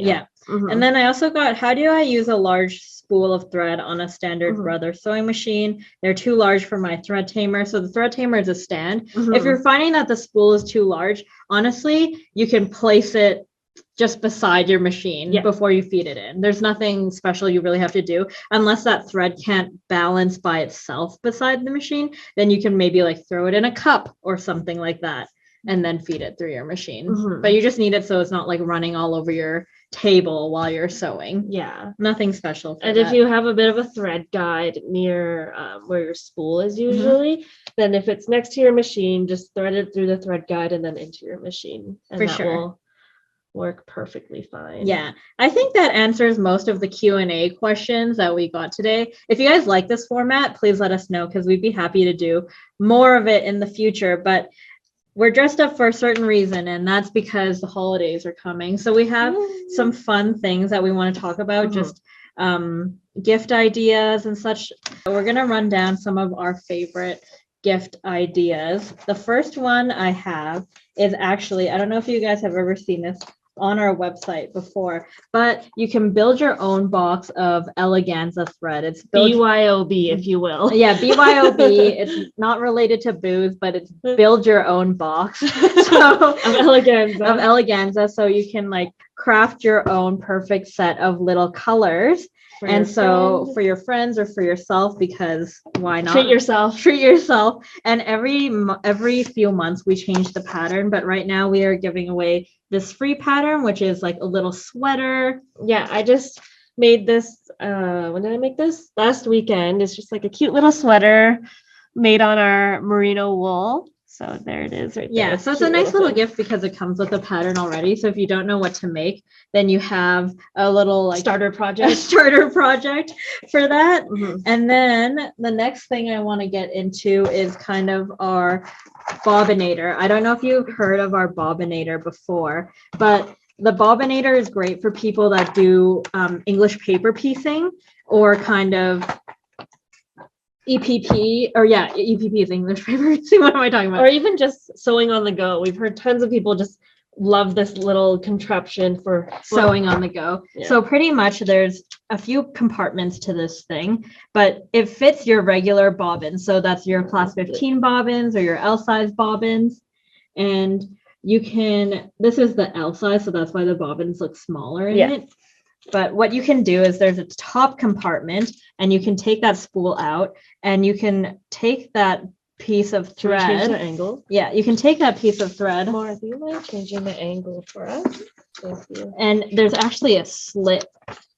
Speaker 2: And then I also got, how do I use a large spool of thread on a standard Brother sewing machine? They're too large for my thread tamer. So the thread tamer is a stand. If you're finding that the spool is too large, honestly, you can place it just beside your machine before you feed it in. There's nothing special you really have to do unless that thread can't balance by itself beside the machine. Then you can maybe like throw it in a cup or something like that and then feed it through your machine. But you just need it so it's not like running all over your table while you're sewing. Yeah,
Speaker 1: nothing special.
Speaker 2: And if you have a bit of a thread guide near where your spool is usually, then if it's next to your machine, just thread it through the thread guide and then into your machine, and that will work perfectly fine. Yeah,
Speaker 1: I think that answers most of the Q&A questions that we got today. If you guys like this format, please let us know, because we'd be happy to do more of it in the future. But we're dressed up for a certain reason, and that's because the holidays are coming. So we have some fun things that we want to talk about, just gift ideas and such. We're going to run down some of our favorite gift ideas. The first one I have is actually, I don't know if you guys have ever seen this on our website before, but you can build your own box of Eleganza thread. It's
Speaker 2: BYOB, if you will.
Speaker 1: Yeah, BYOB. It's not related to booze, but it's build your own box. So
Speaker 2: of
Speaker 1: Eleganza. So you can like craft your own perfect set of little colors. And so for your friends or for yourself, because why not?
Speaker 2: Treat yourself.
Speaker 1: And every few months we change the pattern, but right now we are giving away this free pattern, which is like a little sweater.
Speaker 2: Yeah, I just made this, when did I make this? Last weekend. It's just like a cute little sweater made on our merino wool. So there it is right there.
Speaker 1: Yeah, so it's a nice little gift because it comes with a pattern already. So if you don't know what to make, then you have a little like
Speaker 2: starter project
Speaker 1: for that. And then the next thing I want to get into is kind of our Bobbinator. I don't know if you've heard of our Bobbinator before, but the Bobbinator is great for people that do English paper piecing or kind of EPP, or EPP is English paper. See, what am I talking about?
Speaker 2: Or even just sewing on the go. We've heard tons of people just love this little contraption for
Speaker 1: sewing on the go. Yeah. So pretty much there's a few compartments to this thing, but it fits your regular bobbin. So that's your class 15 bobbins or your L size bobbins. And you can, this is the L size, so that's why the bobbins look smaller in it. But what you can do is there's a top compartment, and you can take that spool out, and you can take that piece of thread.
Speaker 2: Can we change the angle?
Speaker 1: Yeah, you can take that piece of thread.
Speaker 2: Martha, you mind changing the angle for us? Thank you.
Speaker 1: And there's actually a slit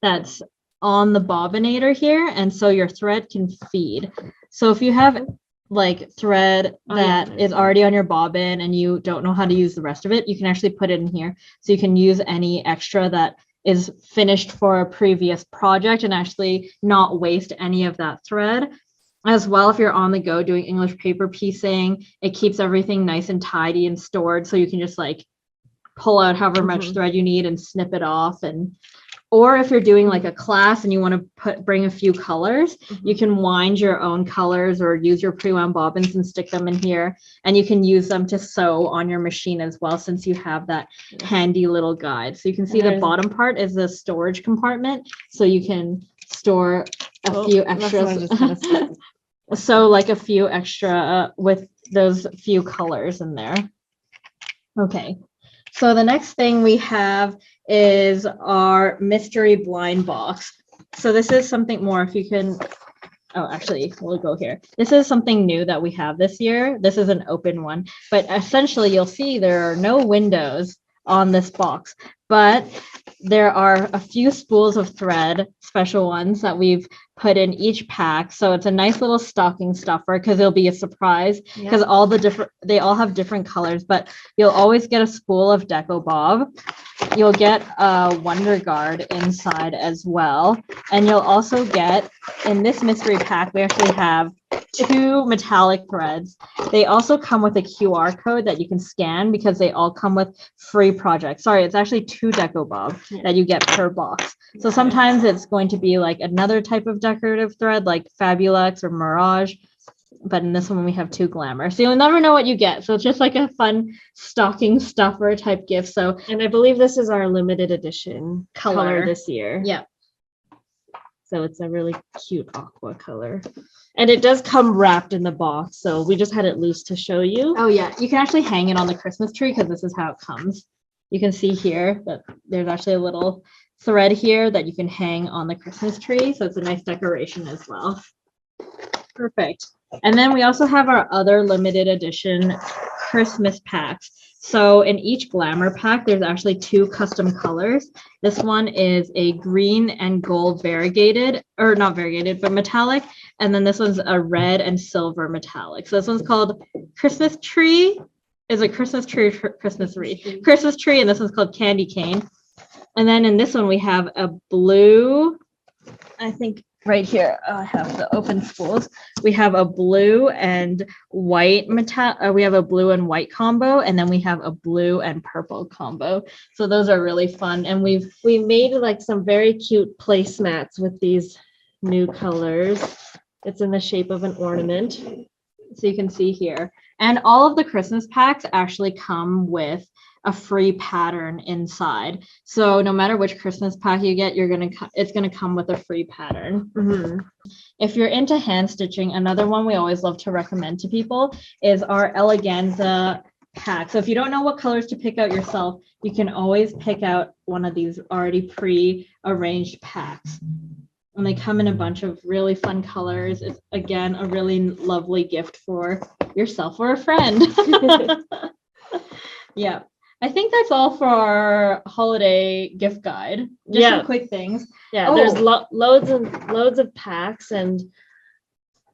Speaker 1: that's on the Bobbinator here, and so your thread can feed. So if you have like thread that is already on your bobbin and you don't know how to use the rest of it, you can actually put it in here. So you can use any extra that is finished for a previous project and actually not waste any of that thread. As well, if you're on the go doing English paper piecing, it keeps everything nice and tidy and stored, so you can just like pull out however much thread you need and snip it off. And or if you're doing like a class and you want to bring a few colors, you can wind your own colors or use your pre-wound bobbins and stick them in here, and you can use them to sew on your machine as well, since you have that handy little guide. So you can see the bottom part is the storage compartment, so you can store a few extras. So like a few extra with those few colors in there. Okay, so the next thing we have is our mystery blind box. So this is something more, if you can, oh, actually, we'll go here. This is something new that we have this year. This is an open one, but essentially you'll see there are no windows on this box, but there are a few spools of thread, special ones that we've put in each pack. So it's a nice little stocking stuffer because it'll be a surprise because they all have different colors, but you'll always get a spool of Deco Bob. You'll get a Wonder Guard inside as well. And you'll also get, in this mystery pack, we actually have 2 metallic threads. They also come with a QR code that you can scan because they all come with free projects. Sorry, it's actually 2 Deco Bob that you get per box. So sometimes it's going to be like another type of decorative thread like Fabulux or Mirage. But in this one, we have 2 GlaMore. So you'll never know what you get. So it's just like a fun stocking stuffer type gift. So,
Speaker 2: and I believe this is our limited edition color this year.
Speaker 1: Yeah.
Speaker 2: So it's a really cute aqua color. And it does come wrapped in the box. So we just had it loose to show you.
Speaker 1: Oh yeah, you can actually hang it on the Christmas tree because this is how it comes. You can see here that there's actually a little thread here that you can hang on the Christmas tree. So it's a nice decoration as well. Perfect. And then we also have our other limited edition Christmas packs. So in each GlaMore pack, there's actually 2 custom colors. This one is a green and gold variegated, or not variegated, but metallic. And then this one's a red and silver metallic. So this one's called Christmas Tree. Is it Christmas Tree or Christmas Wreath? Christmas Tree, and this one's called Candy Cane. And then in this one, we have a blue, I think right here, I have the open spools. We have a blue and white we have a blue and white combo, and then we have a blue and purple combo. So those are really fun. And we
Speaker 2: made like some very cute placemats with these new colors. It's in the shape of an ornament.
Speaker 1: So you can see here. And all of the Christmas packs actually come with a free pattern inside. So no matter which Christmas pack you get, it's gonna come with a free pattern.
Speaker 2: Mm-hmm.
Speaker 1: If you're into hand stitching, another one we always love to recommend to people is our Eleganza pack. So if you don't know what colors to pick out yourself, you can always pick out one of these already pre-arranged packs. And they come in a bunch of really fun colors. It's, again, a really lovely gift for yourself or a friend. Yeah. I think that's all for our holiday gift guide. Just some quick things.
Speaker 2: Yeah, there's loads and loads of packs. And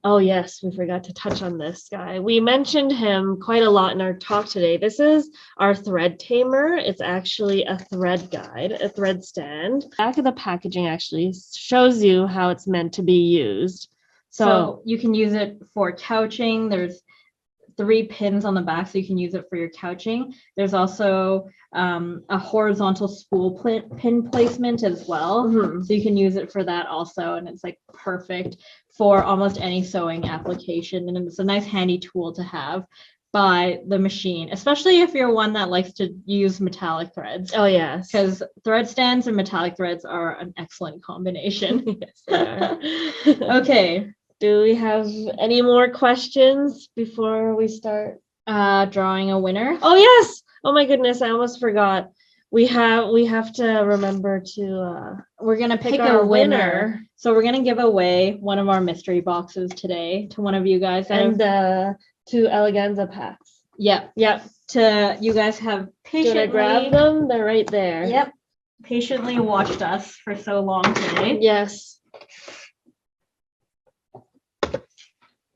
Speaker 2: oh yes, we forgot to touch on this guy. We mentioned him quite a lot in our talk today. This is our thread tamer. It's actually a thread guide, a thread stand. Back of the packaging actually shows you how it's meant to be used.
Speaker 1: So you can use it for couching. There's 3 pins on the back, so you can use it for your couching. There's also a horizontal spool pin placement as well.
Speaker 2: Mm-hmm.
Speaker 1: So you can use it for that also. And it's like perfect for almost any sewing application. And it's a nice handy tool to have by the machine, especially if you're one that likes to use metallic threads.
Speaker 2: Oh, yes.
Speaker 1: Because thread stands and metallic threads are an excellent combination.
Speaker 2: Yes, they are.
Speaker 1: Okay.
Speaker 2: Do we have any more questions before we start
Speaker 1: drawing a winner?
Speaker 2: Oh yes! Oh my goodness, I almost forgot. We have to remember to
Speaker 1: we're gonna pick a winner. So we're gonna give away one of our mystery boxes today to one of you guys.
Speaker 2: And 2 Eleganza packs.
Speaker 1: Yep. To you guys have patiently
Speaker 2: Did I grab them? They're right there.
Speaker 1: Yep. Patiently watched us for so long today.
Speaker 2: Yes.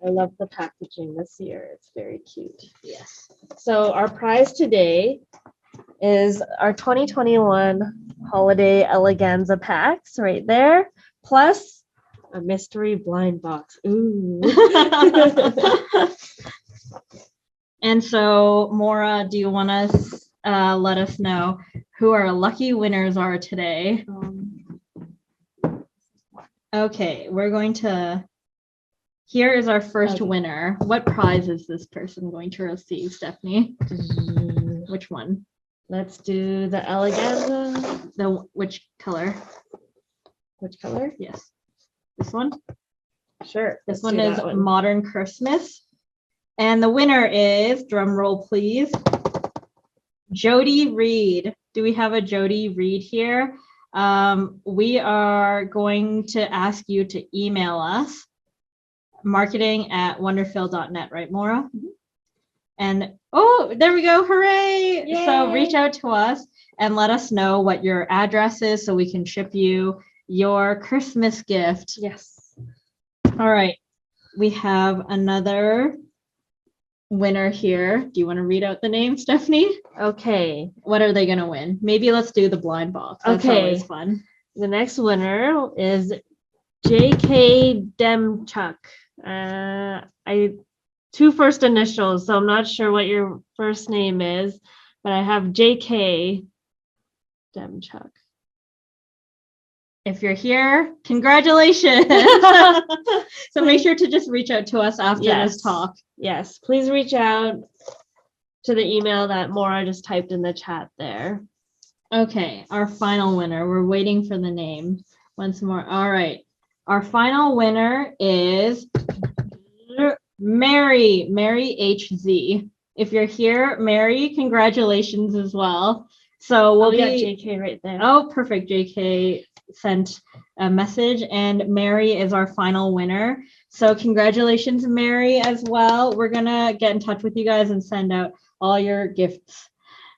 Speaker 2: I love the packaging this year. It's very cute.
Speaker 1: Yes.
Speaker 2: So our prize today is our 2021 holiday Eleganza packs right there, plus a mystery blind box. Ooh.
Speaker 1: And so, Maura, do you want to let us know who our lucky winners are today? Okay, we're going to... Here is our first winner. What prize is this person going to receive, Stephanie? Which one?
Speaker 2: Let's do the Eleganza.
Speaker 1: Which color?
Speaker 2: Which color?
Speaker 1: Yes. This one?
Speaker 2: Sure.
Speaker 1: This one is Modern Christmas. And the winner is, drum roll please, Jody Reed. Do we have a Jody Reed here? We are going to ask you to email us marketing@wonderfil.net, right, Maura? Mm-hmm. And there we go. Hooray! Yay! So reach out to us and let us know what your address is so we can ship you your Christmas gift.
Speaker 2: Yes.
Speaker 1: All right. We have another winner here. Do you want to read out the name, Stephanie?
Speaker 2: Okay.
Speaker 1: What are they going to win? Maybe let's do the blind box. That's always fun.
Speaker 2: The next winner is J.K. Demchuk. Two first initials, so I'm not sure what your first name is, but I have J.K. Demchuk.
Speaker 1: If you're here, congratulations. So make sure to just reach out to us after this talk.
Speaker 2: Yes, please reach out to the email that Maura just typed in the chat there.
Speaker 1: Okay, our final winner. We're waiting for the name once more. All right. Our final winner is Mary HZ. If you're here, Mary, congratulations as well. So we'll
Speaker 2: got JK right there.
Speaker 1: Oh, perfect. JK sent a message, and Mary is our final winner. So congratulations, Mary, as well. We're gonna get in touch with you guys and send out all your gifts.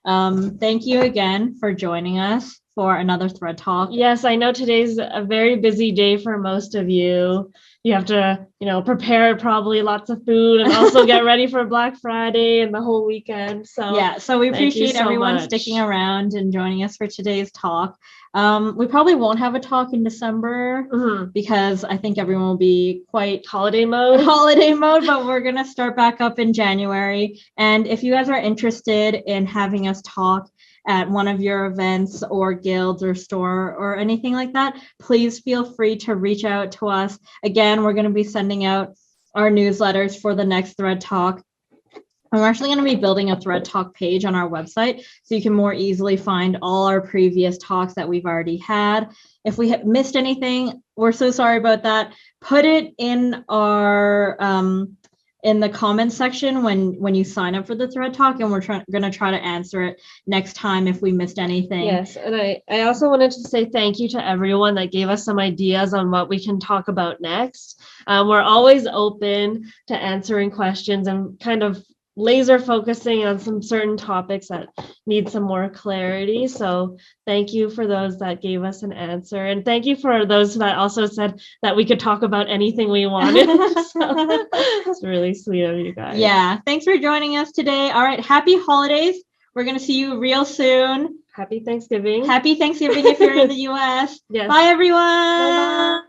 Speaker 1: Thank you again for joining us for another Thread Talk.
Speaker 2: Yes, I know today's a very busy day for most of you. You have to, prepare probably lots of food and also get ready for Black Friday and the whole weekend. So
Speaker 1: we appreciate everyone sticking around and joining us for today's talk. We probably won't have a talk in December because I think everyone will be quite holiday mode, but we're going to start back up in January. And if you guys are interested in having us talk at one of your events or guilds or store or anything like that, please feel free to reach out to us. Again, we're going to be sending out our newsletters for the next Thread Talk. I'm actually going to be building a Thread Talk page on our website so you can more easily find all our previous talks that we've already had. If we have missed anything, we're so sorry about that. Put it in our in the comments section when you sign up for the Thread Talk, and we're going to try to answer it next time if we missed anything.
Speaker 2: Yes, and I also wanted to say thank you to everyone that gave us some ideas on what we can talk about next. We're always open to answering questions and kind of laser focusing on some certain topics that need some more clarity. So thank you for those that gave us an answer. And thank you for those that also said that we could talk about anything we wanted. So it's really sweet of you guys.
Speaker 1: Yeah. Thanks for joining us today. All right. Happy holidays. We're going to see you real soon.
Speaker 2: Happy Thanksgiving.
Speaker 1: Happy Thanksgiving if you're in the US.
Speaker 2: Yes.
Speaker 1: Bye, everyone.
Speaker 2: Bye-bye.